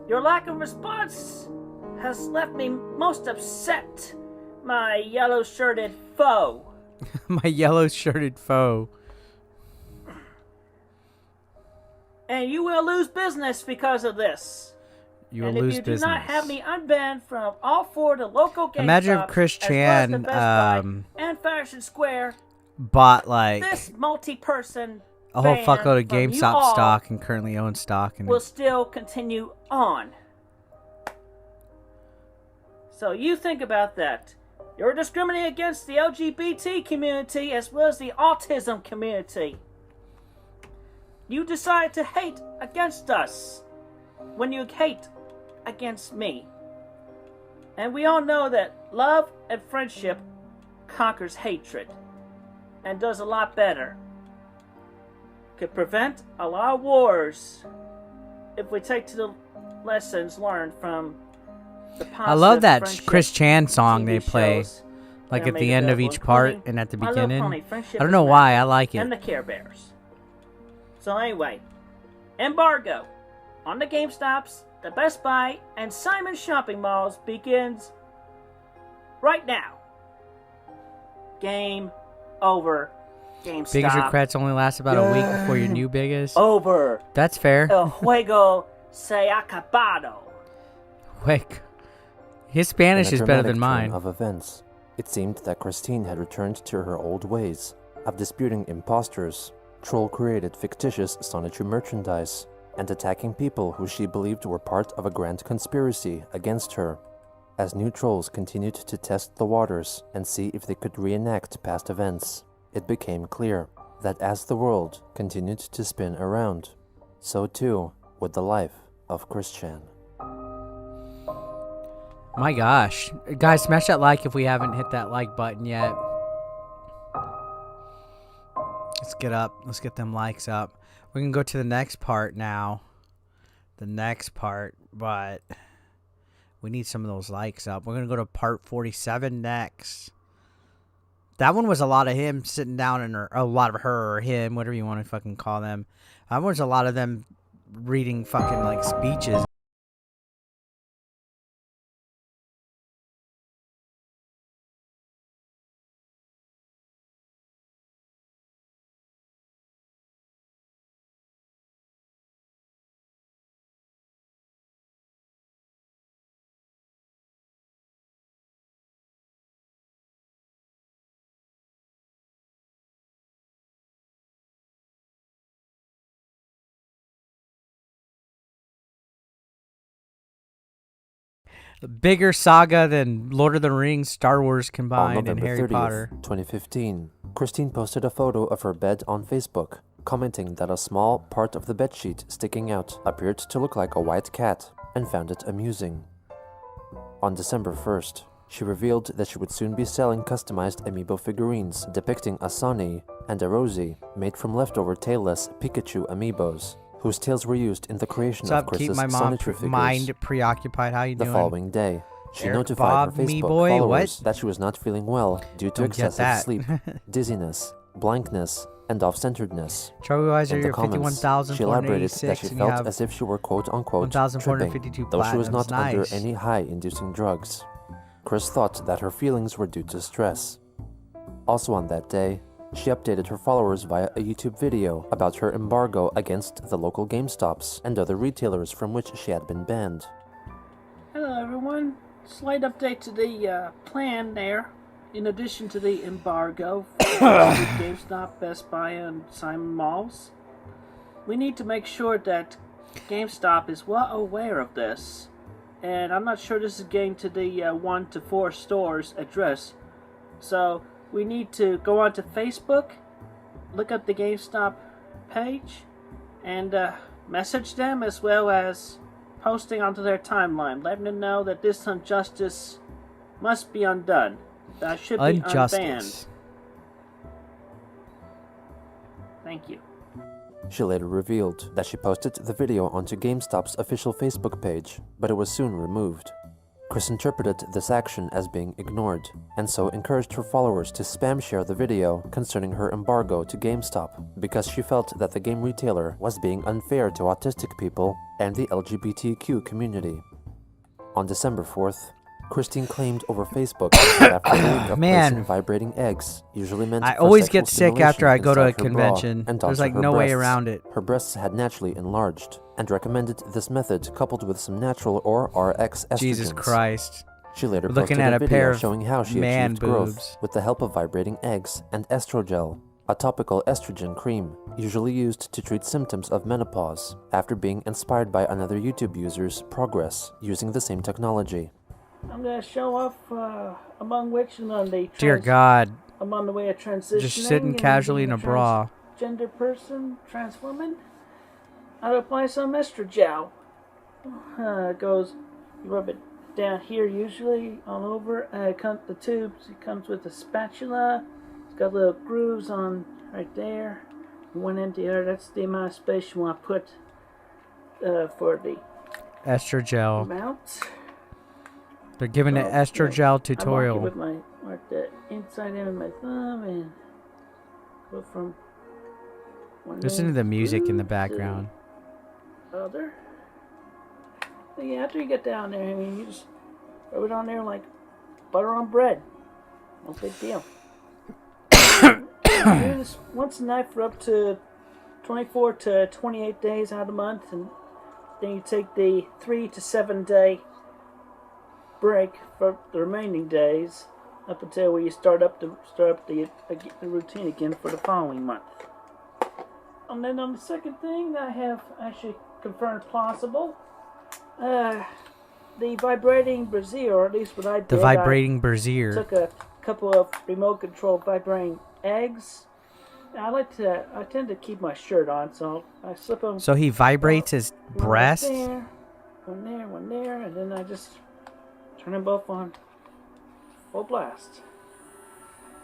Your lack of response has left me most upset, my yellow-shirted foe. My yellow-shirted foe. And you will lose business because of this. You will and lose if you business. do not have me unbanned from all 4 of the local GameStops, Imagine if Chris Chan and Fashion Square bought like this multi-person a whole ban fuckload of from you GameStop all stock and currently owns stock in will it. still continue on. So you think about that. You're discriminating against the LGBT community as well as the autism community. You decide to hate against us when you hate against me. And we all know that love and friendship conquers hatred and does a lot better. Could prevent a lot of wars if we take to the lessons learned from the positive I love that friendship Chris Chan song TV they play, shows like that at are the made end of available, each part including and at the My Little beginning. Pony, Friendship I don't is know why, Magic, I like it. and the Care Bears. So anyway, embargo on the GameStops, the Best Buy, and Simon shopping malls begins right now. Game over, GameStop. Biggest regrets only last about a week before your new biggest. Over. That's fair. El juego se acabado. Quick. His Spanish In a is better dramatic than turn mine. of events, it seemed that Christine had returned to her old ways of disputing imposters, troll-created fictitious Sonichu merchandise, and attacking people who she believed were part of a grand conspiracy against her. As new trolls continued to test the waters and see if they could reenact past events, it became clear that as the world continued to spin around, so too would the life of Chris Chan. My gosh. Guys, smash that like if we haven't hit that like button yet. Let's get up. Let's get them likes up. We can go to the next part now. The next part, but we need some of those likes up. We're going to go to part 47 next. That one was a lot of him sitting down and a lot of her or him, whatever you want to fucking call them. That was a lot of them reading fucking like speeches. Bigger saga than Lord of the Rings, Star Wars On combined, and November Harry 30th, Potter. 2015, Christine posted a photo of her bed on Facebook, commenting that a small part of the bedsheet sticking out appeared to look like a white cat, and found it amusing. On December 1st, she revealed that she would soon be selling customized amiibo figurines depicting a Sonny and a Rosie made from leftover tailless Pikachu amiibos, whose tails were used in the creation What's of up? Keep Chris's my Sonichu figures. mind preoccupied. How you The doing? following day, she Eric notified Bob, her me Facebook boy, followers what? that she was not feeling well due to Don't get excessive that. sleep, dizziness, blankness, and off-centeredness. Charlie-Wiser, In the you're comments, she elaborated that 51,486 she and you felt have as if she were quote-unquote tripping, 1,452 though she was not platinums. under Nice. any high-inducing drugs. Chris thought that her feelings were due to stress. Also on that day, she updated her followers via a YouTube video about her embargo against the local GameStops and other retailers from which she had been banned. Hello everyone. Slight update to the plan there. In addition to the embargo for GameStop, Best Buy, and Simon Malls, we need to make sure that GameStop is well aware of this. And I'm not sure this is getting to the 1 to 4 stores address. So we need to go onto Facebook, look up the GameStop page, and message them, as well as posting onto their timeline, letting them know that this injustice must be undone. I should be Injustice. unbanned. Thank you. She later revealed that she posted the video onto GameStop's official Facebook page, but it was soon removed. Chris interpreted this action as being ignored, and so encouraged her followers to spam share the video concerning her embargo to GameStop, because she felt that the game retailer was being unfair to autistic people and the LGBTQ community. On December 4th, Christine claimed over Facebook that after a week of placing vibrating eggs, usually meant I for always sexual get sick after I go to a inside her bra convention. and There's onto like her no way breasts, around it. her breasts had naturally enlarged, and recommended this method coupled with some natural or RX estrogens. Jesus Christ. She later Looking posted at a a video pair of showing how she man achieved growth boobs. with the help of vibrating eggs and estrogel, a topical estrogen cream usually used to treat symptoms of menopause, after being inspired by another YouTube user's progress using the same technology. I'm gonna show off among which and on the Dear God. I'm on the way of transitioning. Just sitting and casually in being a bra. Transgender person, trans woman. I'll apply some estrogel. It goes, you rub it down here usually all over. The tubes. It comes with a spatula. It's got little grooves on right there. One end to the other. That's the amount of space you want to put for the Estrogel. amount. They're giving an estrogel tutorial. I mark it with mark the inside end of my thumb and go from one Listen to end the music in the to background. the other. So yeah, after you get down there, I mean, you just rub it on there like butter on bread. No big deal. You do this once a night for up to 24 to 28 days out of the month, and then you take the 3 to 7 day break for the remaining days up until where you start up the routine again for the following month. And then on the second thing, I have actually confirmed plausible. The vibrating brazier, or at least what I did. The vibrating I brazier. took a couple of remote control vibrating eggs. I tend to keep my shirt on, so I slip them. So he vibrates his breast? One there, and then I just turn them both on full blast.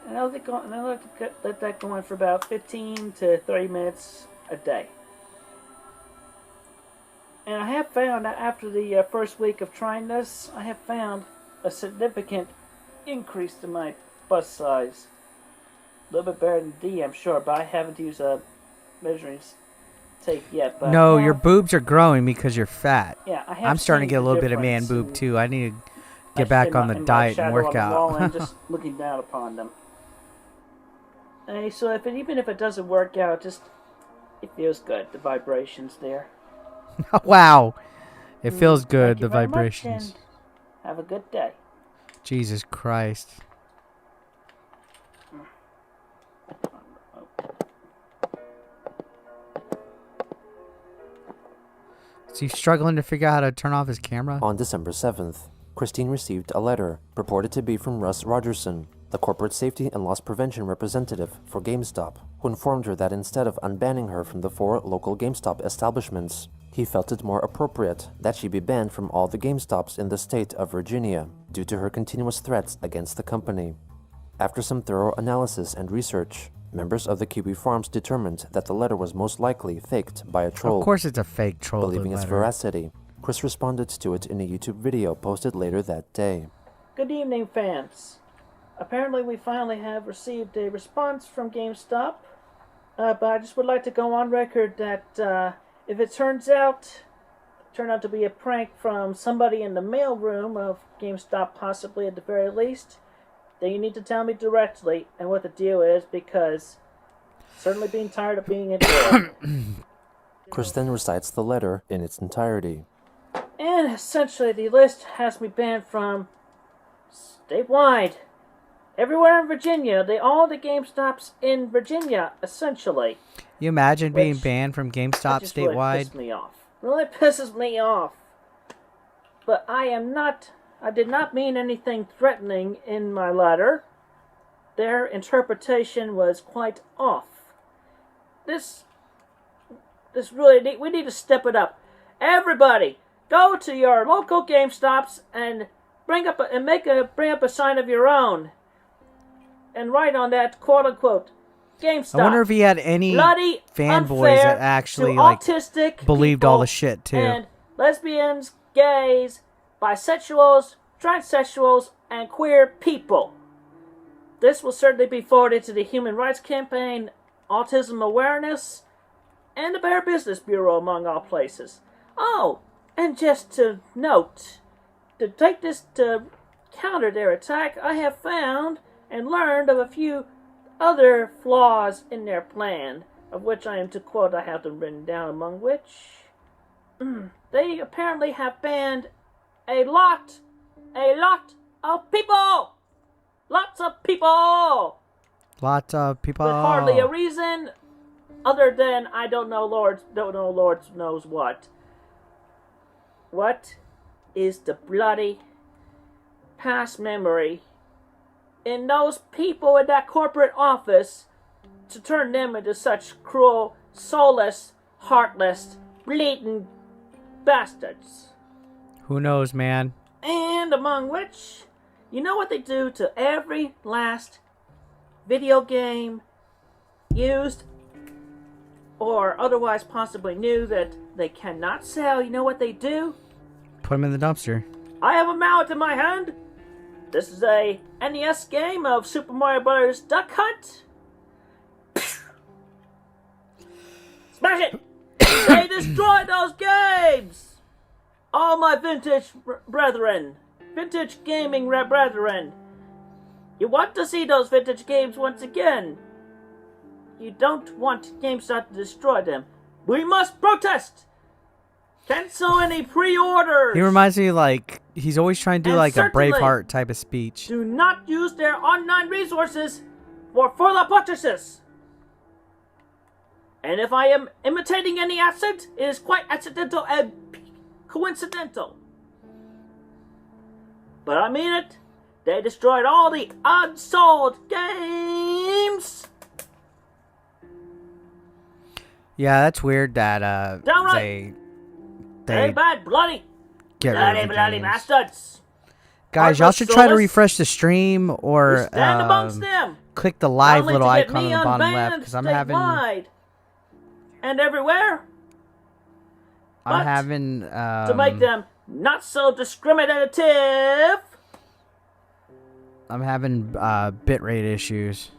And I let that go on for about 15 to 30 minutes a day. And I have found that after the first week of trying this, I have found a significant increase in my bust size. A little bit better than D, I'm sure, but I haven't used a measuring tape yet. But No, your boobs are growing because you're fat. Yeah, I have. I'm starting to get a little bit of man boob too. I need to get back on the diet and work out. And just looking down upon them. So even if it doesn't work out, it feels good. The vibrations there. Wow, it feels good. Thank you The very much, vibrations. and have a good day. Jesus Christ. Is he struggling to figure out how to turn off his camera? On December 7th, Christine received a letter purported to be from Russ Rogerson, the corporate safety and loss prevention representative for GameStop, who informed her that instead of unbanning her from the 4 local GameStop establishments, he felt it more appropriate that she be banned from all the GameStops in the state of Virginia due to her continuous threats against the company. After some thorough analysis and research, members of the Kiwi Farms determined that the letter was most likely faked by a troll. Of course it's a fake troll. Believing its letter. veracity, Chris responded to it in a YouTube video posted later that day. Good evening, fans. Apparently we finally have received a response from GameStop, but I just would like to go on record that if it turned out to be a prank from somebody in the mailroom of GameStop, possibly at the very least, then you need to tell me directly and what the deal is, because certainly being tired of being ignored. Chris then recites the letter in its entirety. And essentially the list has me banned from statewide. Everywhere in Virginia, all the GameStops in Virginia, essentially. You imagine being banned from GameStop statewide? Really pisses me off. But I did not mean anything threatening in my letter. Their interpretation was quite off. We need to step it up. Everybody, go to your local GameStops and bring up a sign of your own. and write on that quote-unquote GameStop. I wonder if he had any bloody fanboys that actually like autistic believed all the people shit too. and lesbians, gays, bisexuals, transsexuals, and queer people. This will certainly be forwarded to the Human Rights Campaign, Autism Awareness, and the Better Business Bureau, among all places. Oh, and just to note, to take this to counter their attack, I have found and learned of a few other flaws in their plan, of which I am to quote, I have them written down, among which they apparently have banned a lot of people! Lots of people! Lots of people. With hardly a reason other than I don't know Lord knows what. What is the bloody past memory in those people in that corporate office to turn them into such cruel, soulless, heartless, bleeding bastards? Who knows, man? And among which, you know what they do to every last video game used or otherwise possibly new that they cannot sell? You know what they do? Put them in the dumpster. I have a mallet in my hand. This is a NES game of Super Mario Bros. Duck Hunt. Smash it! They destroyed those games! All my vintage brethren. Vintage gaming brethren. You want to see those vintage games once again. You don't want GameStop to destroy them. We must protest! Cancel any pre-orders! He reminds me like he's always trying to do And like a certainly Braveheart type of speech. Do not use their online resources for further purchases. And if I am imitating any accent, it is quite accidental and coincidental. But I mean it. They destroyed all the unsold games. Yeah, that's weird that Downright. They bad bloody get rid of the bloody games. bastards. Guys, y'all should try to refresh the stream or Stand amongst them. click the live Not only little to get icon me on the bottom left unbanned because I'm having statewide and everywhere. To make them not so discriminative. I'm having bitrate issues.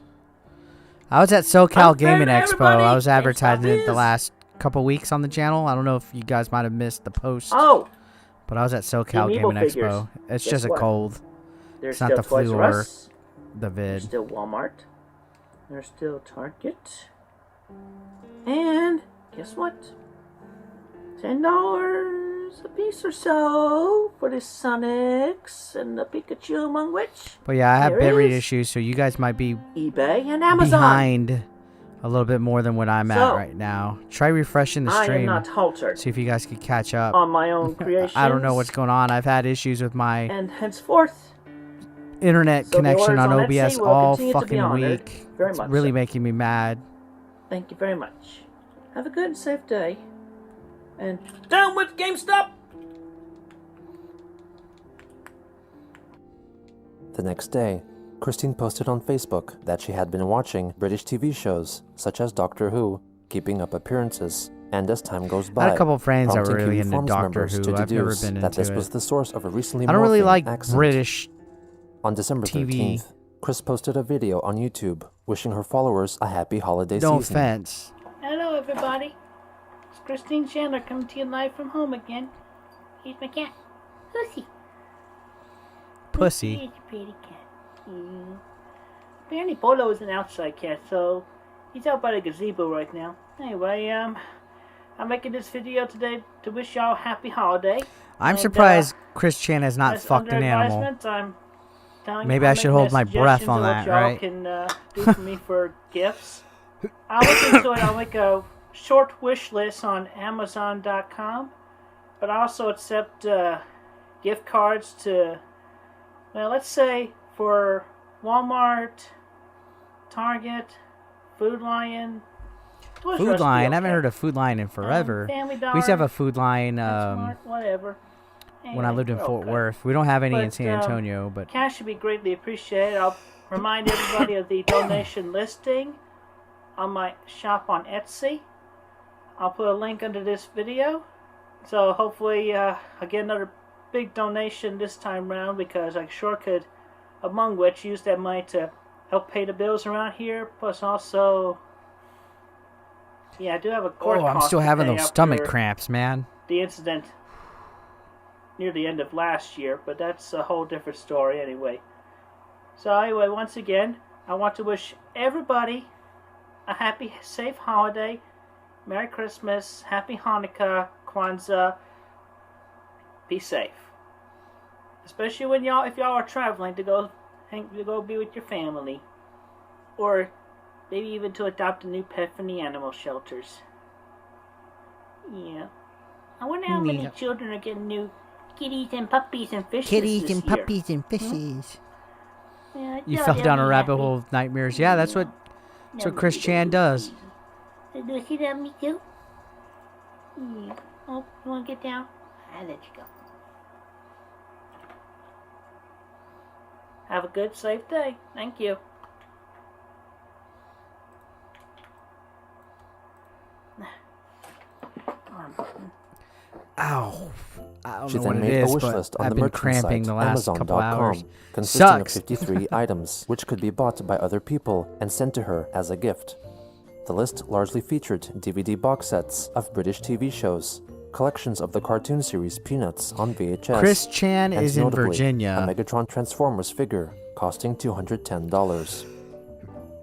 I was at SoCal Gaming Expo. I was advertising it the last couple weeks on the channel. I don't know if you guys might have missed the post. Oh, but I was at SoCal Gaming Expo. It's just a cold. There's It's not still the Toys flu R or Us. the There's vid. still Walmart. There's still Target. And guess what? $10 a piece or so for the Sonics and the Pikachu, among which But yeah, I have there bitrate is issues, so you guys might be eBay and Amazon. behind a little bit more than what I'm at So, right now. Try refreshing the I am stream. not haltered See if you guys can catch up. on my own creations. I don't know what's going on. I've had issues with my And henceforth, internet so the connection orders on on OBS Etsy will all continue to be fucking honored. week. Very It's much really so. making me mad. thank you very much. Have a good and safe day. And down with GameStop! The next day, Christine posted on Facebook that she had been watching British TV shows such as Doctor Who, Keeping Up Appearances, and as time goes by, I had a couple friends that were prompting really Kiwi into Farms Doctor members Who. to I've never deduce been that this into was it. the source of a recently I don't really morphing like accent. British On December TV. 13th, Chris posted a video on YouTube wishing her followers a happy holiday No season. offense. Hello, everybody. It's Christine Chandler coming to you live from home again. Here's my cat, Pussy. Pussy. He's a pretty cat. Apparently, Polo is an outside cat, so he's out by the gazebo right now. Anyway, I'm making this video today to wish y'all a happy holiday. I'm And, surprised Chris Chan has not as fucked under an animal. advisement, I'm telling Maybe I'm I should making hold my breath suggestions on of what that, y'all right? can do for me for gifts. I'll look into it. I'll make a short wish list on Amazon.com, but I also accept gift cards to, well, let's say for Walmart, Target, Food Lion. Toys R Us Food would be Lion. I okay. haven't heard of Food Lion in forever. Family Dollar, We used to have a Food Lion PetSmart, whatever. when I Anyway, lived in they're Fort okay. Worth. We don't have any in But, San Antonio, but Cash should be greatly appreciated. I'll remind everybody of the donation listing on my shop on Etsy. I'll put a link under this video. So hopefully I'll get another big donation this time around, because I sure could, among which, use that money to help pay the bills around here. Plus also, yeah, I do have a court Oh, I'm cost still to having pay those stomach after cramps, man. the incident near the end of last year, but that's a whole different story anyway. So anyway, once again, I want to wish everybody a happy, safe holiday. Merry Christmas, Happy Hanukkah, Kwanzaa. Be safe. Especially when if y'all are traveling to go be with your family. Or maybe even to adopt a new pet from the animal shelters. Yeah. I wonder how many children are getting new kitties and puppies and fishes Kitties this and year. puppies and fishes. Yeah, You fell down a rabbit hole of nightmares. Yeah, that's what Chris Chan does. Do you love me too? Yeah. Oh, you want to get down? I'll let you go. Have a good, safe day. Thank you. Ow. I don't She know then what it made is, a wish but list on I've the been merchant cramping site, the last couple hours. Amazon.com, consisting Sucks. of 53 items, which could be bought by other people and sent to her as a gift. The list largely featured DVD box sets of British TV shows, collections of the cartoon series Peanuts on VHS. Chris Chan and is in notably, Virginia. A Megatron Transformers figure costing $210.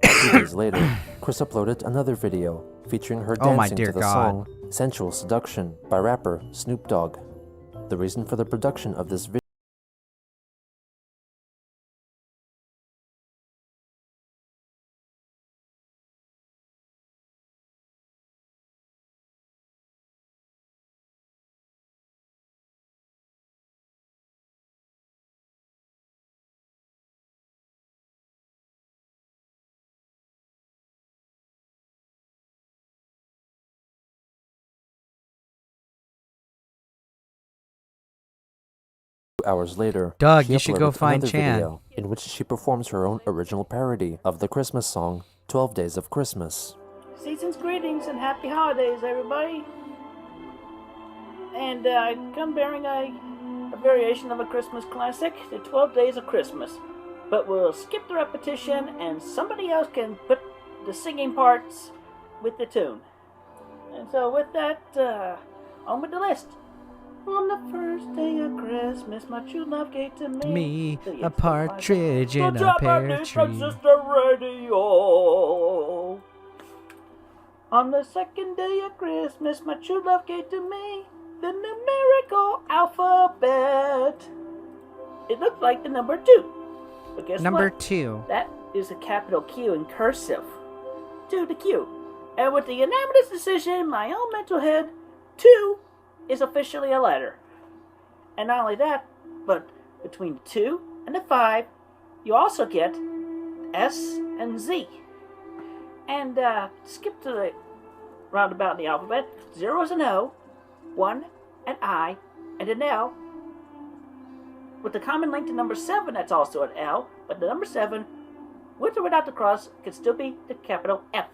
2 days later, Chris uploaded another video featuring her Oh my dancing dear to the God. song Sensual Seduction by rapper Snoop Dogg. The reason for the production of this video hours later, Doug, she you should go uploaded find another Chan. video in which she performs her own original parody of the Christmas song 12 Days of Christmas. Season's greetings and happy holidays, everybody. And I come bearing a variation of a Christmas classic, the 12 Days of Christmas. But we'll skip the repetition and somebody else can put the singing parts with the tune. And so with that, on with the list. On the first day of Christmas, my true love gave to me A partridge in a pear tree. Radio. On the second day of Christmas, my true love gave to me the numerical alphabet. It looked like the number 2. But guess Number what? 2. That is a capital Q in cursive. 2 to Q. And with the unanimous decision in my own mental head, 2 is officially a letter. And not only that, but between the 2 and the 5, you also get S and Z. And skip to the roundabout in the alphabet. 0 is an O, 1 an I, and an L. With the common link to number 7, that's also an L, but the number 7, with or without the cross, can still be the capital F.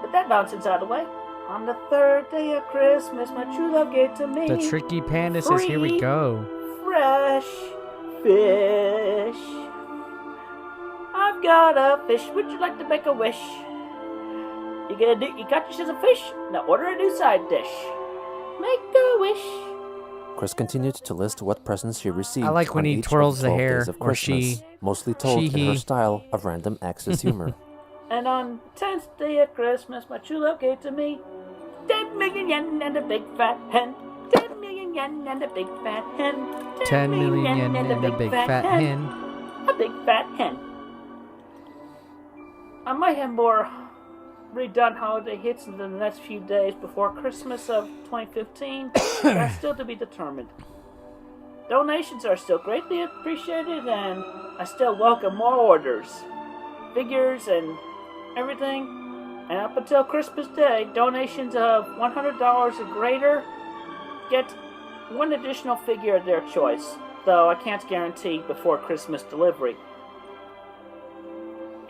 But that nonsense out of the way. On the third day of Christmas, my true love gave to me The tricky panda says, here we go. fresh fish. I've got a fish. Would you like to make a wish? You got yourself a fish? Now order a new side dish. Make a wish. Chris continued to list what presents she received. I like when on he each of twirls the 12 hair, days of or Christmas, she, mostly told in her he. style of random Axis humor. And on the 10th day of Christmas, my true love gave to me 10 million yen and a big fat hen. 10 million yen and a big fat hen. 10 million yen and a big fat hen. A big fat hen. I might have more redone holiday hits in the next few days before Christmas of 2015. That's still to be determined. Donations are still greatly appreciated, and I still welcome more orders, figures, and everything. And up until Christmas Day, donations of $100 or greater get one additional figure of their choice, though I can't guarantee before Christmas delivery.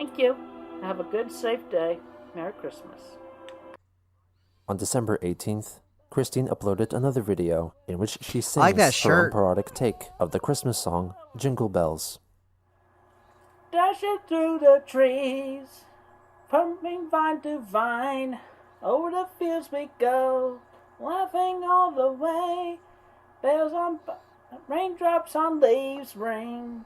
Thank you. Have a good, safe day. Merry Christmas. On December 18th, Christine uploaded another video in which she sings like that her shirt. own parodic take of the Christmas song Jingle Bells. Dashing through the trees, pumping vine to vine, over the fields we go, laughing all the way. Bells on raindrops on leaves ring,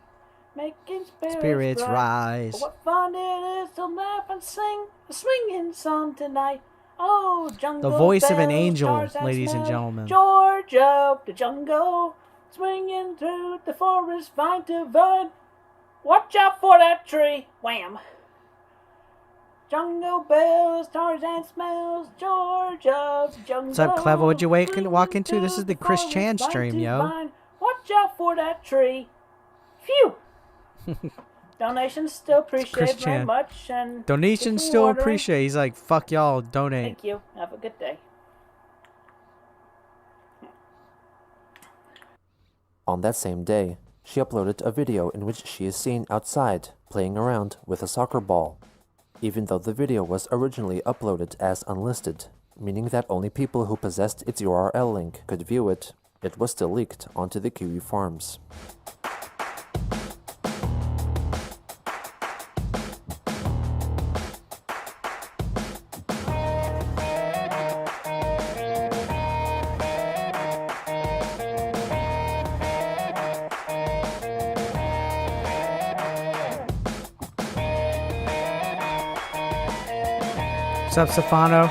making spirits rise. What fun it is to laugh and sing a swinging song tonight. Oh, jungle The voice of an bells, angel, stars ladies and smells, gentlemen. George of the jungle, swinging through the forest vine to vine. Watch out for that tree. Wham. Jungle bells, Tarzan smells, George of the jungle. What's up, Clever? What'd you walk into? This is the Chris Chan stream, yo. Watch out for that tree. Phew. Donations still appreciated very Chan. much. And Donations if you're still wondering, appreciate. He's like, fuck y'all, donate. Thank you. Have a good day. On that same day, she uploaded a video in which she is seen outside playing around with a soccer ball. Even though the video was originally uploaded as unlisted, meaning that only people who possessed its URL link could view it, it was still leaked onto the Kiwi Farms. What's up, Stefano?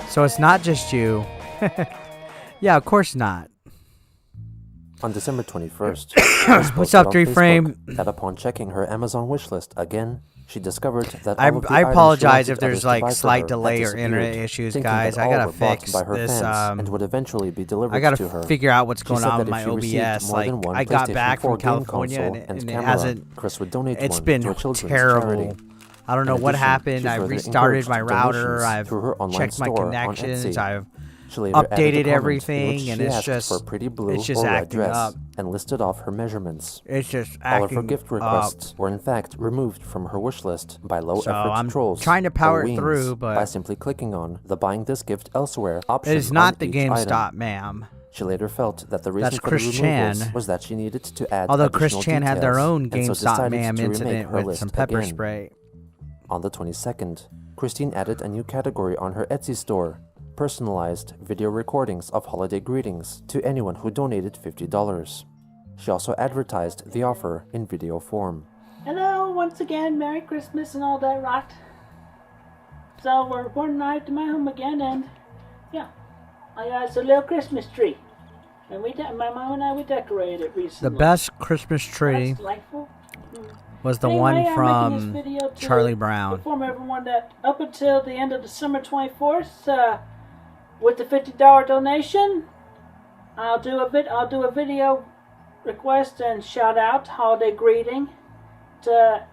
So it's not just you. Yeah, of course not. On December 21st, Chris What's posted up, on 3Frame? Facebook that upon checking her Amazon wishlist again, she discovered that I all of the apologize items she if wanted there's others to like buy for slight her delay had or internet disappeared, issues, thinking guys. that I all gotta were bought fix by her this. fans and would eventually be delivered I gotta to her. figure out what's She going said on that with if my she received OBS. more Like, than one I got PlayStation back 4 from game California console and and it camera, hasn't. Chris would donate It's one been to a children's terrible. charity. I don't know In what addition, happened. she I further restarted my encouraged router. donations I've through her online checked my store on connections. Etsy. I've She later added a updated comment in everything, which and she it's asked just for a pretty blue it's just or red acting dress up. and listed off her measurements. It's just All of her acting gift up. requests were in fact removed from her wish list by So low-effort I'm trolls trying to power or it weens through, but by simply clicking on the "Buying this gift elsewhere" option it is not on the each GameStop, item. ma'am. She later felt that the reason That's for Chris the removals Chan. was that she needed to add Although Chris additional Chan had their details, own and so GameStop decided ma'am to remake incident her with list some pepper again. spray. On the 22nd, Christine added a new category on her Etsy store: personalized video recordings of holiday greetings to anyone who donated $50. She also advertised the offer in video form. Hello, once again, Merry Christmas and all that rot. So we're arrived to my home again, and yeah, it's a little Christmas tree, and my mom and I we decorated it recently. The best Christmas tree That's delightful. was the Anyway, one I'm making from this video to Charlie Brown. inform everyone that up until the end of December 24th, with the $50 donation, I'll do a video request and shout out holiday greeting to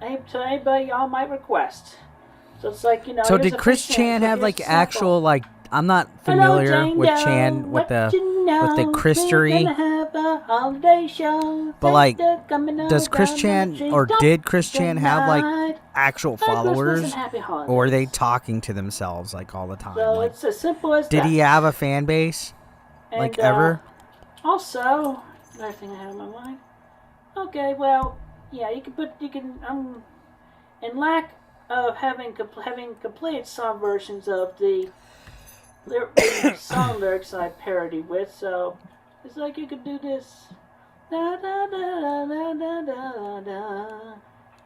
anybody y'all might request. So it's like, So here's did a Chris few Chan things. have Here's like a sample. actual like? I'm not Hello, familiar Jane with Doe, Chan with what the you know? We're Christery. gonna have a holiday show. But like, Santa coming does Chris down the Chan street. or Don't did Chris Chan have like tonight. actual Merry Christmas followers, and happy holidays. or were they talking to themselves like all the time? So Like, it's as simple as did that. he have a fan base? And, Like ever? Also, another thing I had in my mind. Okay, well, yeah, in lack of having completed some versions of the song lyrics I parody with, so it's like you could do this. Da da da da da da da.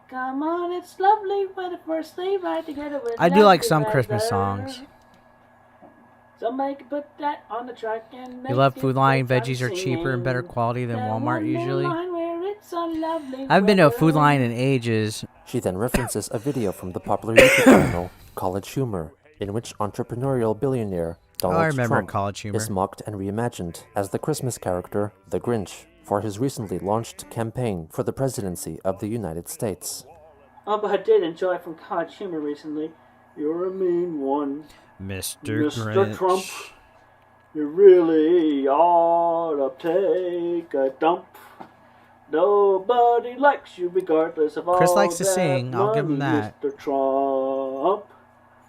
Come on, it's lovely weather for sleep right together with I do like lovely some weather. Christmas songs. Somebody could put that on the track and make You love it Food Lion. worth Veggies are cheaper and better quality than that Walmart one usually. line where it's a lovely I haven't been to a weather. Food Lion in ages. She then references a video from the popular YouTube channel College Humor, in which entrepreneurial billionaire Donald I remember Trump College Humor. is mocked and reimagined as the Christmas character The Grinch for his recently launched campaign for the presidency of the United States. Oh, but I did enjoy from College Humor recently. You're a mean one, Mr. Mr. Grinch. Trump. You really ought to take a dump. Nobody likes you regardless of all Chris likes to that sing. I'll give him money, that. Mr. Trump.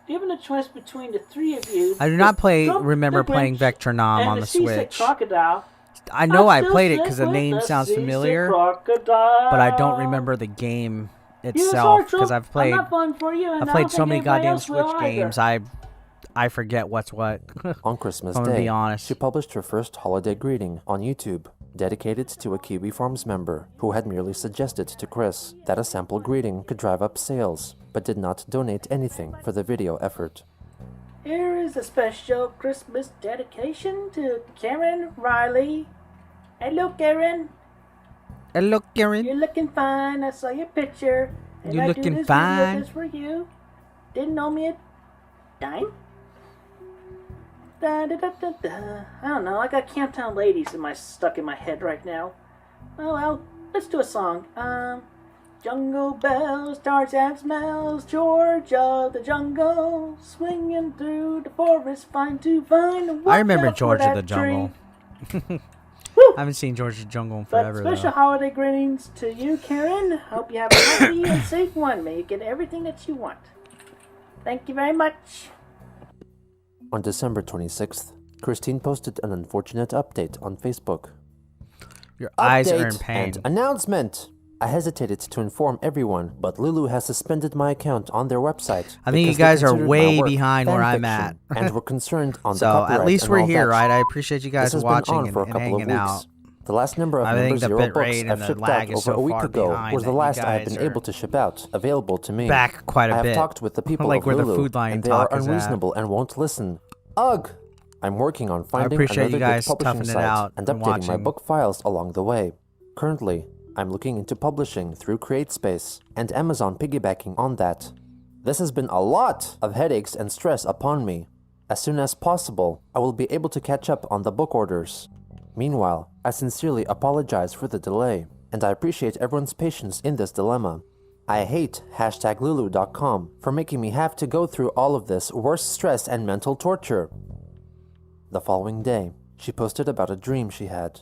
Given a choice between the three of you, I do not Trump, remember the playing Grinch, Vectronom and on the seasick Switch. crocodile, I know I I'd still played it stick because the with name sounds seasick familiar, crocodile. but I don't remember the game You itself sorry, because Trump. I've played I'm not falling for you, and I've I played don't so think many anybody goddamn else will Switch either. games. I forget what's what. On Christmas I'm gonna Day, be honest. she published her first holiday greeting on YouTube, dedicated to a Kiwi Farms member who had merely suggested to Chris that a sample greeting could drive up sales, but did not donate anything for the video effort. Here is a special Christmas dedication to Karen Riley. Hello, Karen. Hello, Karen. You're looking fine. I saw your picture. And You're I looking do this fine. Video just for you. Didn't owe me a dime. Da, da, da, da, da. I don't know. I got Camptown Ladies stuck in my head right now. Oh well, let's do a song. Jungle bells, Tarzan smells, Georgia, the jungle, swinging through the forest, fine to find. I remember Georgia the Jungle. I haven't seen Georgia the Jungle in forever. But special though. holiday greetings to you, Karen. Hope you have a happy and safe one. May you get everything that you want. Thank you very much. On December 26th, Christine posted an unfortunate update on Facebook. Your eyes are in Update pain. and announcement! I hesitated to inform everyone, but Lulu has suspended my account on their website. I think you because they guys are considered my way work behind where I'm fan at. fiction and were concerned on the So copyright at least and we're all here, that. right? I appreciate you guys This has watching been on for a and couple of hanging weeks. out. The last number of I think number the 0 bit books rate and I've the shipped lag out is over so a week far ago behind was the that you last I have guys been are able to ship out, available to me. Back quite a I have bit. talked with the people Like of where the Lulu, Food Lion and they are talk is at. unreasonable and won't listen. Ugh! I'm working on finding appreciate another you guys good publishing toughing it site out and and updating my watching. book files along the way. Currently, I'm looking into publishing through CreateSpace and Amazon piggybacking on that. This has been a lot of headaches and stress upon me. As soon as possible, I will be able to catch up on the book orders. Meanwhile, I sincerely apologize for the delay, and I appreciate everyone's patience in this dilemma. I hate #Lulu.com for making me have to go through all of this worse stress and mental torture. The following day, she posted about a dream she had.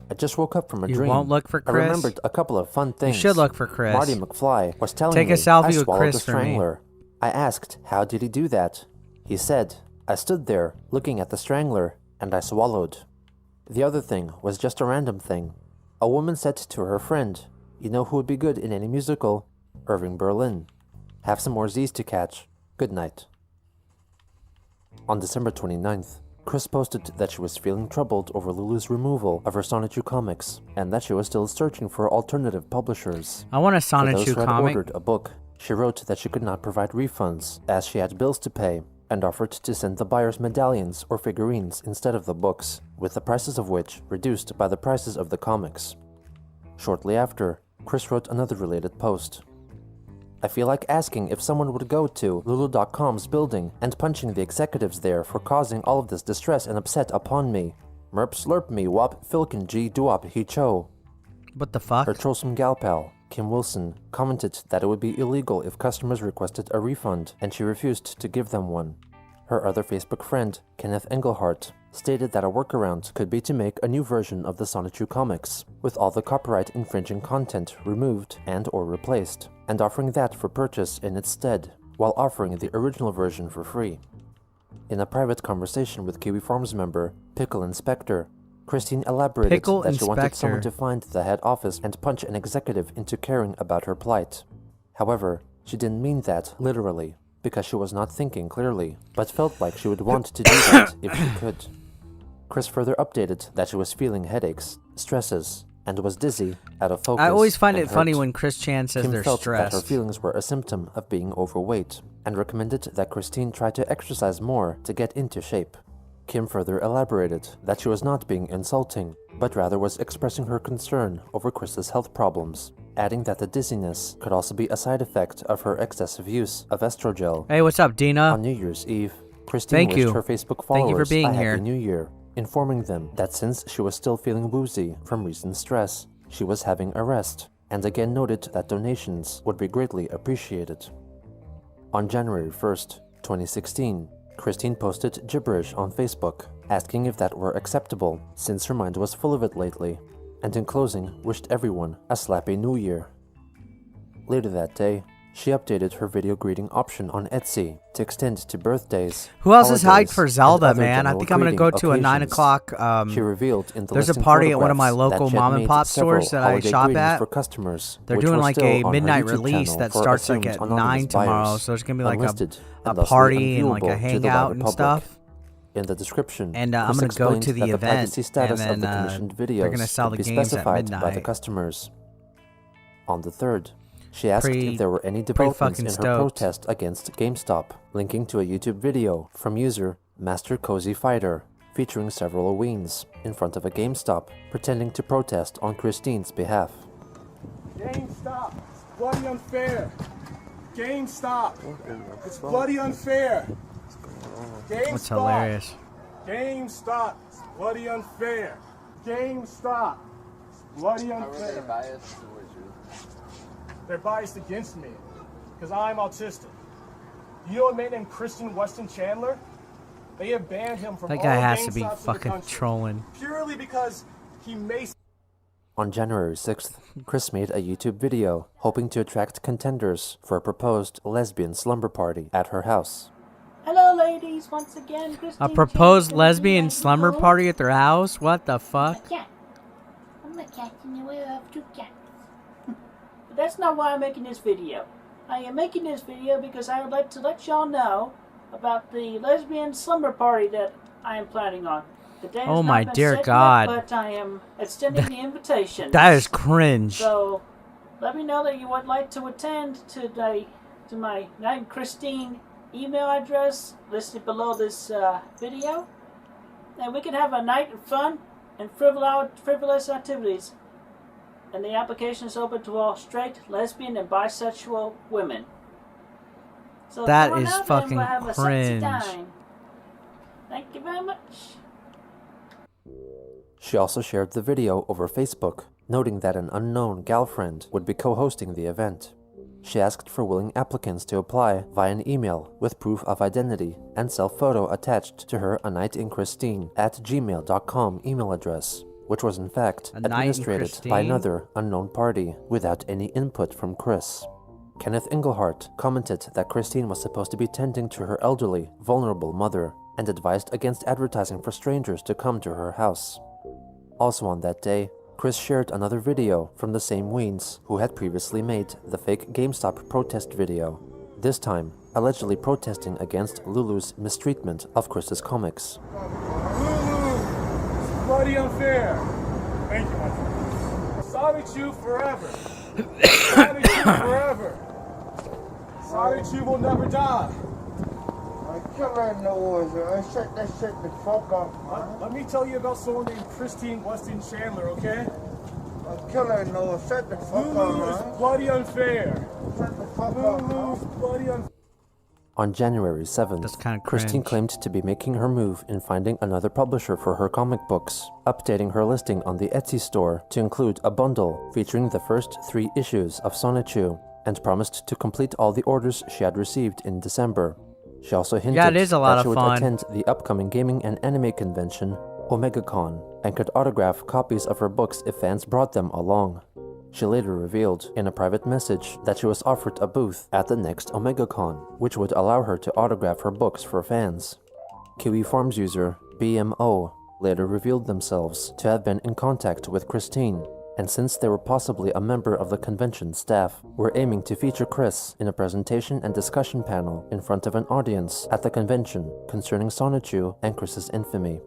I just woke up from a You dream. won't look for I Chris? remembered a couple of fun You things. should look for Chris. Marty McFly was telling Take a me selfie I with swallowed Chris the for me. strangler. I asked, how did he do that? He said, I stood there looking at the strangler and I swallowed. The other thing was just a random thing. A woman said to her friend, you know who would be good in any musical? Irving Berlin. Have some more Z's to catch. Good night. On December 29th, Chris posted that she was feeling troubled over Lulu's removal of her Sonichu comics, and that she was still searching for alternative publishers. I want a For those Sonichu who had comic. ordered a book, she wrote that she could not provide refunds, as she had bills to pay, and offered to send the buyers medallions or figurines instead of the books, with the prices of which reduced by the prices of the comics. Shortly after, Chris wrote another related post. I feel like asking if someone would go to Lulu.com's building and punching the executives there for causing all of this distress and upset upon me. Merp slurp me wop filkin g duop he cho. What the fuck? Her trollsome gal pal, Kim Wilson, commented that it would be illegal if customers requested a refund, and she refused to give them one. Her other Facebook friend, Kenneth Engelhart, stated that a workaround could be to make a new version of the Sonichu comics, with all the copyright-infringing content removed and or replaced, and offering that for purchase in its stead, while offering the original version for free. In a private conversation with Kiwi Farms member, Pickle Inspector, Christine elaborated Pickle that she wanted someone Inspector. to find the head office and punch an executive into caring about her plight. However, she didn't mean that literally, because she was not thinking clearly, but felt like she would want to do that if she could. Chris further updated that she was feeling headaches, stresses, and was dizzy, out of focus. I always find and it funny hurt. when Chris Chan says Kim they're felt that her stressed. feelings were a symptom of being overweight, and recommended that Christine try to exercise more to get into shape. Kim further elaborated that she was not being insulting, but rather was expressing her concern over Chris's health problems, adding that the dizziness could also be a side effect of her excessive use of estrogel. Hey, what's up, Dina? On New Year's Eve, Christine Thank wished you. her Facebook Thank you for followers being a here. Happy New Year, informing them that since she was still feeling woozy from recent stress, she was having a rest, and again noted that donations would be greatly appreciated. On January 1st, 2016, Christine posted gibberish on Facebook, asking if that were acceptable, since her mind was full of it lately, and in closing wished everyone a slappy new year. Later that day, she updated her video greeting option on Etsy to extend to birthdays. Who else is hyped holidays, for and Zelda, other man? I general think I'm gonna greeting go to a 9 occasions. o'clock. She revealed in the There's a listing party at one of my photographs local that she had mom and made pop several stores that I holiday shop greetings at. for customers, They're which doing were like still a on her midnight YouTube release channel that for starts like assumed at anonymous 9 tomorrow. buyers, So there's gonna be like unlisted a and thusly party and like a unviewable to the hangout wider and public. stuff. In the description, And I'm Chris gonna go explained to the that the event, privacy status and of the then, commissioned they're videos gonna sell could the be games at specified by the midnight. customers. On the 3rd, she asked if there were any Pretty developments in fucking her stoked. protest against GameStop, linking to a YouTube video from user Master Cozy Fighter, featuring several Weens in front of a GameStop, pretending to protest on Christine's behalf. GameStop! It's bloody unfair! GameStop! It's bloody unfair! GameStop! That's hilarious. GameStop! It's bloody unfair! GameStop! It's bloody unfair! How are they biased towards you? They're biased against me because I'm autistic. You know a man named Christian Weston Chandler? They have banned him from That all guy has to be GameStops in the fucking country trolling. purely because he may. On January 6th, Chris made a YouTube video hoping to attract contenders for a proposed lesbian slumber party at her house. Hello, ladies. Once again, A Christine proposed James, lesbian and slumber hello. party at their house? What the fuck? Cat. I'm a cat in the way of 2 cats. But that's not why I'm making this video. I am making this video because I would like to let y'all know about the lesbian slumber party that I am planning on. The day has Oh not my been dear set yet, God. but I am extending the invitation. That is cringe. So, let me know that you would like to attend to my Night Christine email address listed below this video. And we can have a night of fun and frivolous activities. And the application is open to all straight, lesbian, and bisexual women. So That come on is out and fucking we'll have a sexy cringe. time. Thank you very much. She also shared the video over Facebook, noting that an unknown gal friend would be co-hosting the event. She asked for willing applicants to apply via an email with proof of identity and self-photo attached to her anightinchristine@gmail.com email address, which was in fact administrated by another unknown party without any input from Chris. Kenneth Englehart commented that Christine was supposed to be tending to her elderly, vulnerable mother and advised against advertising for strangers to come to her house. Also on that day, Chris shared another video from the same Weens who had previously made the fake GameStop protest video, this time allegedly protesting against Lulu's mistreatment of Chris's comics. Lulu! It's bloody unfair! Thank you, my friend. Sonichu forever! Sonichu forever! Sonichu will never die! Shut that shit the fuck up, man. Let me tell you about someone named Christine Weston Chandler, okay? Killer no, shut the fuck up, Lulu is man. bloody unfair! Shut the fuck up, Lulu is man. bloody unfair! On January 7th, That's kinda Christine cringe. claimed to be making her move in finding another publisher for her comic books, updating her listing on the Etsy store to include a bundle featuring the first 3 issues of Sonichu, and promised to complete all the orders she had received in December. She also hinted Yeah, it is a lot that of she would fun. attend the upcoming gaming and anime convention, OmegaCon, and could autograph copies of her books if fans brought them along. She later revealed in a private message that she was offered a booth at the next OmegaCon, which would allow her to autograph her books for fans. Kiwi Farms user BMO later revealed themselves to have been in contact with Christine, and since they were possibly a member of the convention staff, were aiming to feature Chris in a presentation and discussion panel in front of an audience at the convention concerning Sonichu and Chris's infamy.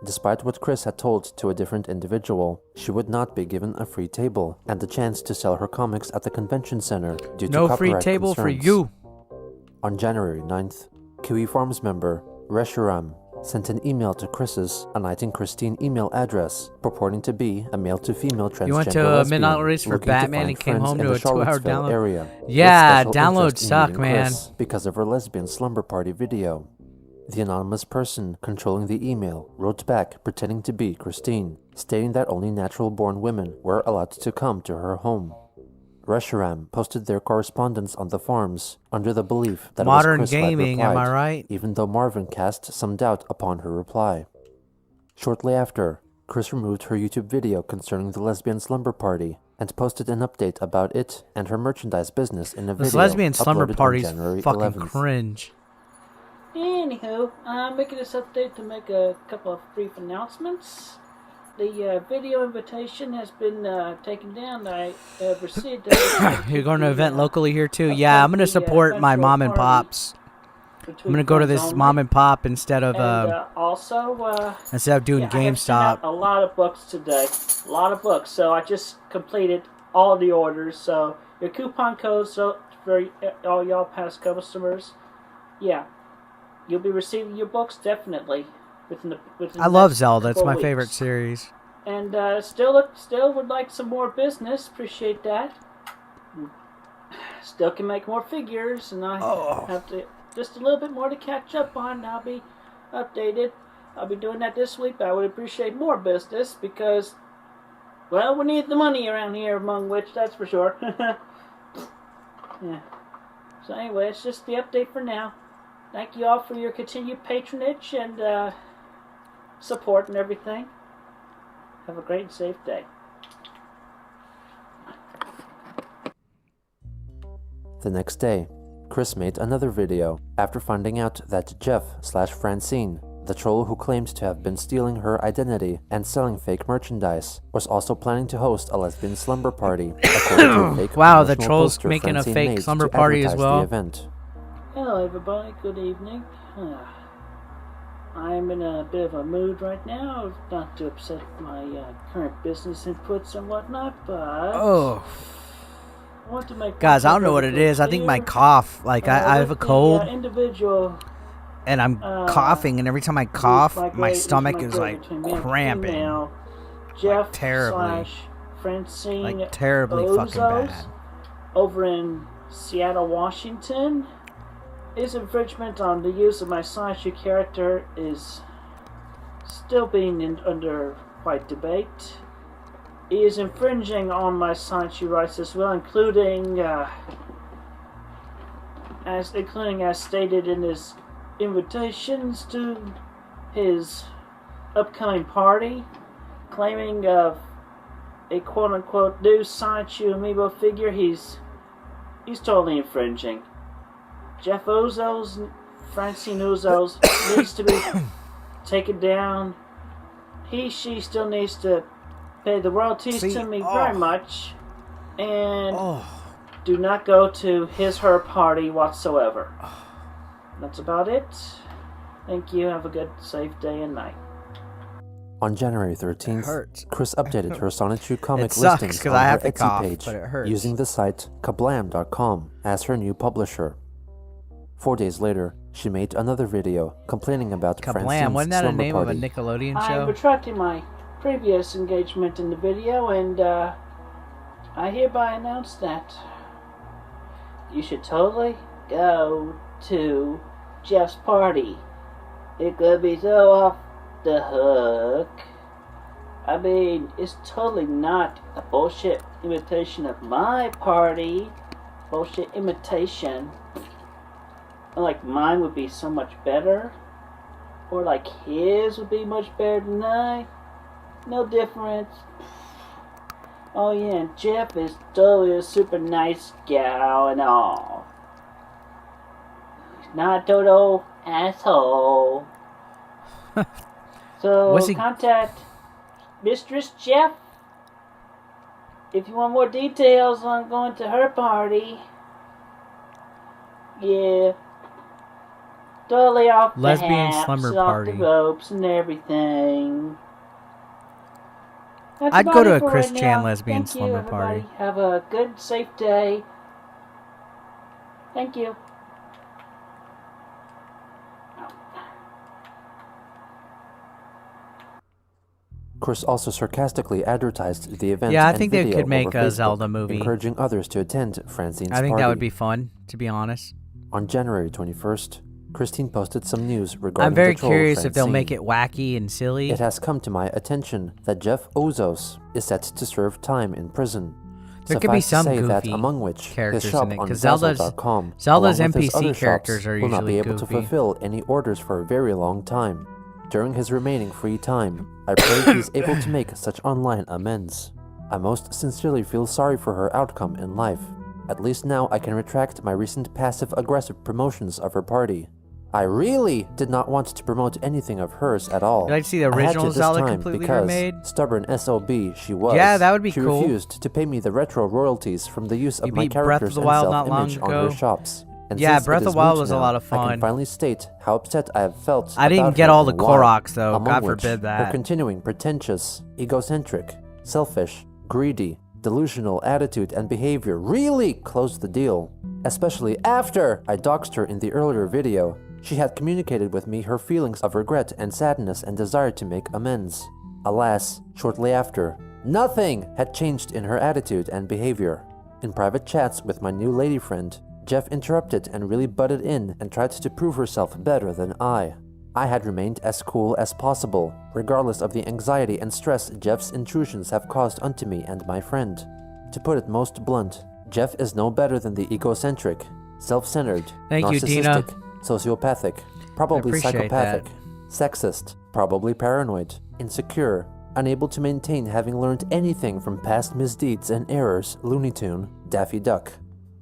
Despite what Chris had told to a different individual, she would not be given a free table and the chance to sell her comics at the convention center due to No copyright free table for concerns. you. On January 9th, Kiwi Farms member Reshiram sent an email to Chris's A Night in Christine email address purporting to be a male-to-female transgender You went to a lesbian midnight release for looking to Batman find and came friends home in to the a 2-hour Charlottesville download. area, with Yeah, special downloads interest in suck, meeting man. Chris because of her lesbian slumber party video. The anonymous person controlling the email wrote back pretending to be Christine, stating that only natural-born women were allowed to come to her home. Reshiram posted their correspondence on the forums under the belief that Modern it was Chris who had gaming, am I replied, right? even though Marvin cast some doubt upon her reply. Shortly after, Chris removed her YouTube video concerning the lesbian slumber party and posted an update about it and her merchandise business in a video. This lesbian slumber uploaded party's on January fucking 11th. cringe. Anywho, I'm making this update to make a couple of brief announcements. The video invitation has been taken down. I have received You're going to an event locally here too? Yeah, I'm going to support my mom and pops. I'm going to go to this mom and pop instead of doing GameStop. I have sent out a lot of books today. A lot of books. So I just completed all the orders. So your coupon codes for all y'all past customers. Yeah. You'll be receiving your books definitely within the I love next Zelda. It's couple my weeks. favorite series. And still would like some more business. Appreciate that. Still can make more figures, and I have to just a little bit more to catch up on. I'll be updated. I'll be doing that this week. But I would appreciate more business because, well, we need the money around here. Among which, that's for sure. Yeah. So anyway, it's just the update for now. Thank you all for your continued patronage and support and everything. Have a great and safe day. The next day, Chris made another video after finding out that Jeff/Francine, the troll who claimed to have been stealing her identity and selling fake merchandise, was also planning to host a lesbian slumber party. According to a fake wow, the promotional troll's poster making a Francine fake made slumber to party as advertise well. The event. Hello everybody, good evening. I'm in a bit of a mood right now, not to upset my current business inputs and whatnot, but I want to make guys, I don't know what it is. I think my cough, like I have a cold, individual, and I'm coughing, and every time I cough, my stomach is like cramping, Jeff terribly, Francine like terribly fucking bad. Over in Seattle, Washington. His infringement on the use of my Sonichu character is still being under quite debate. He is infringing on my Sonichu rights as well, including as stated in his invitations to his upcoming party, claiming of a quote-unquote new Sonichu amiibo figure. He's totally infringing. Jeff Ozo's, Francine Ozo's needs to be taken down. She still needs to pay the royalties to me very much. And do not go to her party whatsoever. That's about it. Thank you. Have a good, safe day and night. On January 13th, Chris updated her Sonichu comic sucks listings 'cause on I her have to Etsy cough, page but it hurts. using the site kablam.com as her new publisher. 4 days later, she made another video complaining about Kablam, Francine's wasn't that a slumber name party. of a Nickelodeon show? I'm retracting my previous engagement in the video, and I hereby announce that you should totally go to Jeff's party. It could be so off the hook. I mean, it's totally not a bullshit imitation of my party. Bullshit imitation. Like mine would be so much better. Or like his would be much better than mine. No difference. Oh yeah, and Jeff is totally a super nice gal and all. He's not a total asshole. So contact Mistress Jeff if you want more details on going to her party. Yeah. Totally off the Lesbian haps, slumber off party. the ropes and everything. That's I'd about go to it a for Chris right Chan now. lesbian Thank you, slumber everybody. party. Have a good, safe day. Thank you. Chris also sarcastically advertised the event. Yeah, I and think they video could make over a Facebook, Zelda movie. encouraging others to attend Francine's I think party. that would be fun, to be honest. On January 21st, Christine posted some news regarding I'm very the troll curious if they'll Francine. make it wacky and silly. It has come to my attention that Jeff Ozos is set to serve time in prison. There could be Suffice to some say goofy that among which characters his shop in it, on 'cause Zazzle.com, Zelda's along with his NPC other characters shops, are will not be usually able to goofy. fulfill any orders for a very long time. During his remaining free time, I pray he's able to make such online amends. I most sincerely feel sorry for her outcome in life. At least now I can retract my recent passive-aggressive promotions of her party. I really did not want to promote anything of hers at all. I'd like to see the original Zelda completely remade. Stubborn SOB she was. Yeah, that would be she cool. She refused to pay me the retro royalties from the use of my characters and self-image on her shops. And yeah, Breath of the Wild was a lot of fun. I can finally state how upset I have felt. I didn't get all the Koroks though. God forbid that. Her continuing pretentious, egocentric, selfish, greedy, delusional attitude and behavior really closed the deal. Especially after I doxed her in the earlier video. She had communicated with me her feelings of regret and sadness and desire to make amends. Alas, shortly after, nothing had changed in her attitude and behavior. In private chats with my new lady friend, Jeff interrupted and really butted in and tried to prove herself better than I. I had remained as cool as possible, regardless of the anxiety and stress Jeff's intrusions have caused unto me and my friend. To put it most blunt, Jeff is no better than the egocentric, self-centered, narcissistic, sociopathic, probably psychopathic, sexist, probably paranoid, insecure, unable to maintain having learned anything from past misdeeds and errors, Looney Tune, Daffy Duck.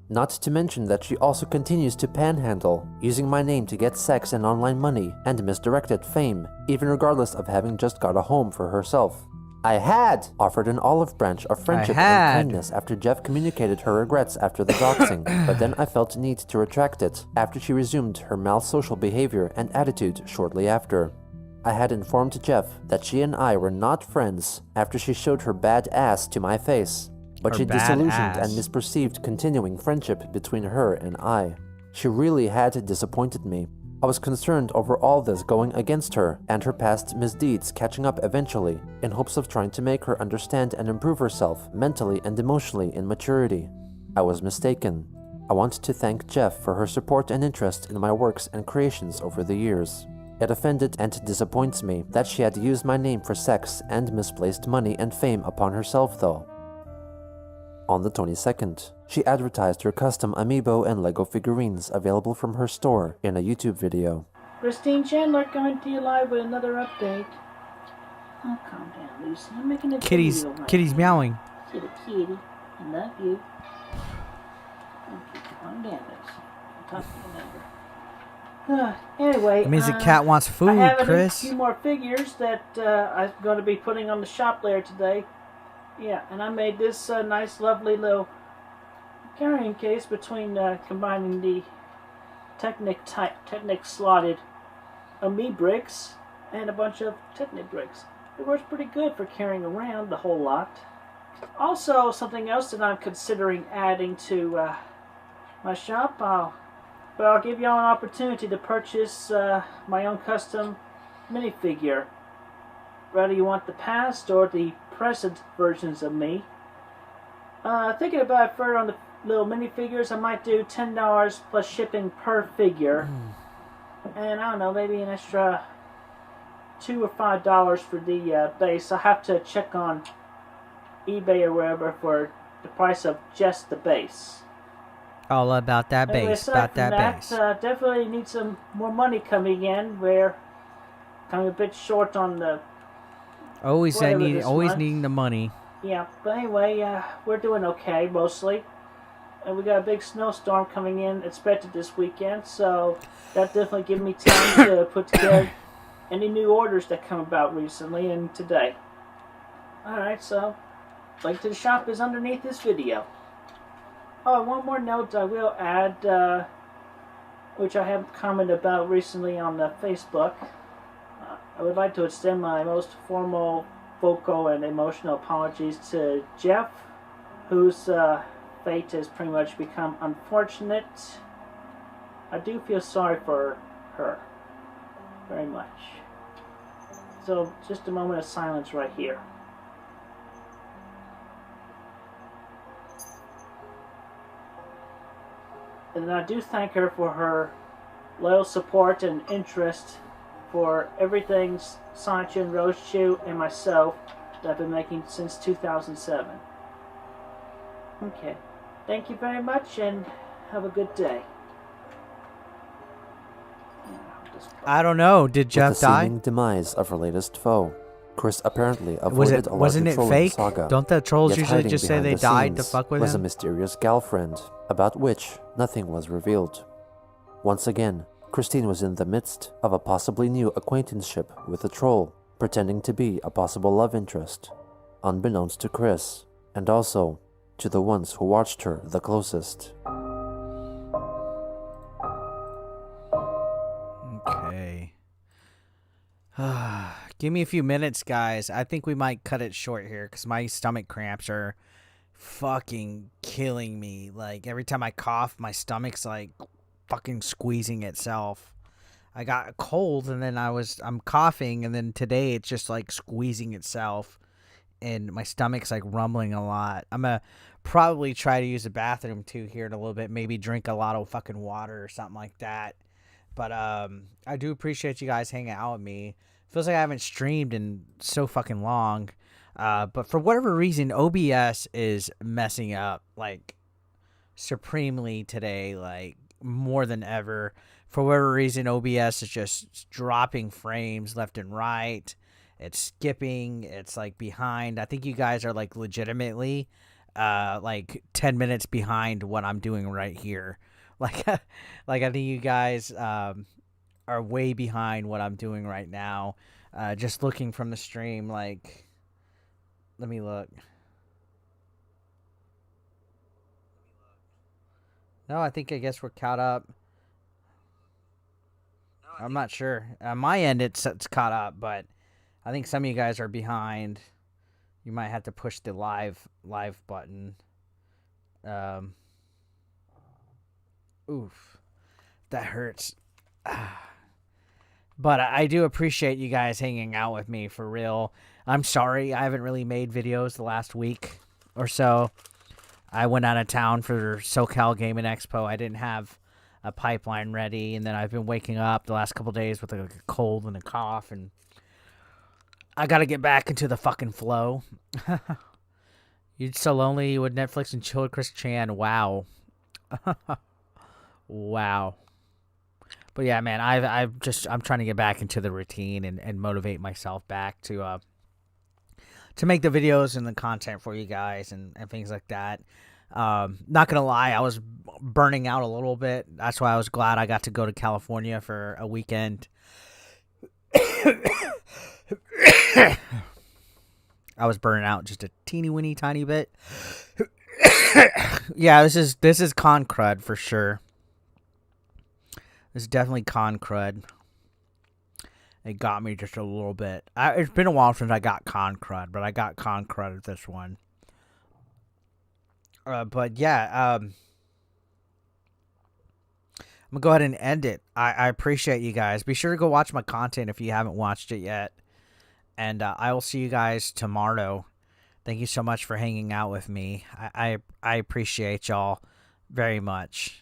Not to mention that she also continues to panhandle, using my name to get sex and online money and misdirected fame, even regardless of having just got a home for herself. I had offered an olive branch of friendship and kindness after Jeff communicated her regrets after the doxing, but then I felt need to retract it after she resumed her mal-social behavior and attitude shortly after. I had informed Jeff that she and I were not friends after she showed her bad ass to my face, but she disillusioned and misperceived continuing friendship between her and I. She really had disappointed me. I was concerned over all this going against her and her past misdeeds catching up eventually, in hopes of trying to make her understand and improve herself mentally and emotionally in maturity. I was mistaken. I want to thank Jeff for her support and interest in my works and creations over the years. It offended and disappoints me that she had used my name for sex and misplaced money and fame upon herself though. On the 22nd, she advertised her custom amiibo and Lego figurines available from her store in a YouTube video. Christine Chandler coming to you live with another update. Oh, calm down, Lucy. I'm making a video right Kitty's now. meowing. Kitty, I love you. Okay, calm down, Lucy. I'm talking to the neighbor. Anyway, It means the cat wants food, I have Chris. a few more figures that I'm going to be putting on the shop later today. Yeah, and I made this nice, lovely little carrying case between combining the Technic slotted Ami bricks and a bunch of Technic bricks. It works pretty good for carrying around the whole lot. Also, something else that I'm considering adding to my shop, I'll give y'all an opportunity to purchase my own custom minifigure. Whether you want the past or the present versions of me. Thinking about it further on the little minifigures, I might do $10 plus shipping per figure. And I don't know, maybe an extra $2 or $5 for the base. I'll have to check on eBay or wherever for the price of just the base. All about that anyway, base, about that base. Definitely need some more money coming in. We're coming a bit short on the always needing the money. Yeah, but anyway, we're doing okay mostly. And we got a big snowstorm coming in expected this weekend, so that definitely gives me time to put together any new orders that come about recently and today. Alright, so link to the shop is underneath this video. Oh, one more note I will add, which I have commented about recently on Facebook. I would like to extend my most formal, vocal, and emotional apologies to Jeff, whose fate has pretty much become unfortunate. I do feel sorry for her, very much. So, just a moment of silence right here. And I do thank her for her loyal support and interest for everything Sonichu and Roadshoe and myself that I've been making since 2007. Okay. Thank you very much and have a good day. I don't know. Did Jeff With the die? seeming demise of her latest foe, Chris apparently avoided a larger Wasn't it trolling fake? saga. Don't the trolls Yet usually hiding just say behind they the died to scenes fuck with was a him? mysterious girlfriend, about which nothing was revealed. Once again, Christine was in the midst of a possibly new acquaintanceship with a troll, pretending to be a possible love interest, unbeknownst to Chris, and also to the ones who watched her the closest. Okay. Give me a few minutes, guys. I think we might cut it short here because my stomach cramps are fucking killing me. Like, every time I cough, my stomach's like fucking squeezing itself. I got a cold and then I'm coughing, and then today it's just like squeezing itself, and my stomach's like rumbling a lot. I'm gonna probably try to use the bathroom too here in a little bit, maybe drink a lot of fucking water or something like that. But I do appreciate you guys hanging out with me. Feels like I haven't streamed in so fucking long. But for whatever reason, OBS is messing up like supremely today, like more than ever. For whatever reason, OBS is just dropping frames left and right. It's skipping. It's like behind. I think you guys are like legitimately like 10 minutes behind what I'm doing right here. Like I think you guys are way behind what I'm doing right now. Just looking from the stream, like, let me look. No, I guess we're caught up. I'm not sure. On my end, it's caught up, but I think some of you guys are behind. You might have to push the live button. Oof, that hurts. But I do appreciate you guys hanging out with me, for real. I'm sorry I haven't really made videos the last week or so. I went out of town for SoCal Gaming Expo. I didn't have a pipeline ready, and then I've been waking up the last couple days with a cold and a cough, and I gotta get back into the fucking flow. You'd so lonely with Netflix and chill with Chris Chan. Wow. Wow. But yeah, man, I'm trying to get back into the routine and motivate myself back to make the videos and the content for you guys and things like that. Not gonna lie, I was burning out a little bit. That's why I was glad I got to go to California for a weekend. I was burning out just a teeny tiny bit. Yeah, this is con crud for sure. This is definitely con crud. It got me just a little bit. It's been a while since I got con crud, but I got con crud at this one. But yeah, I'm gonna go ahead and end it. I appreciate you guys. Be sure to go watch my content if you haven't watched it yet. And I will see you guys tomorrow. Thank you so much for hanging out with me. I appreciate y'all very much.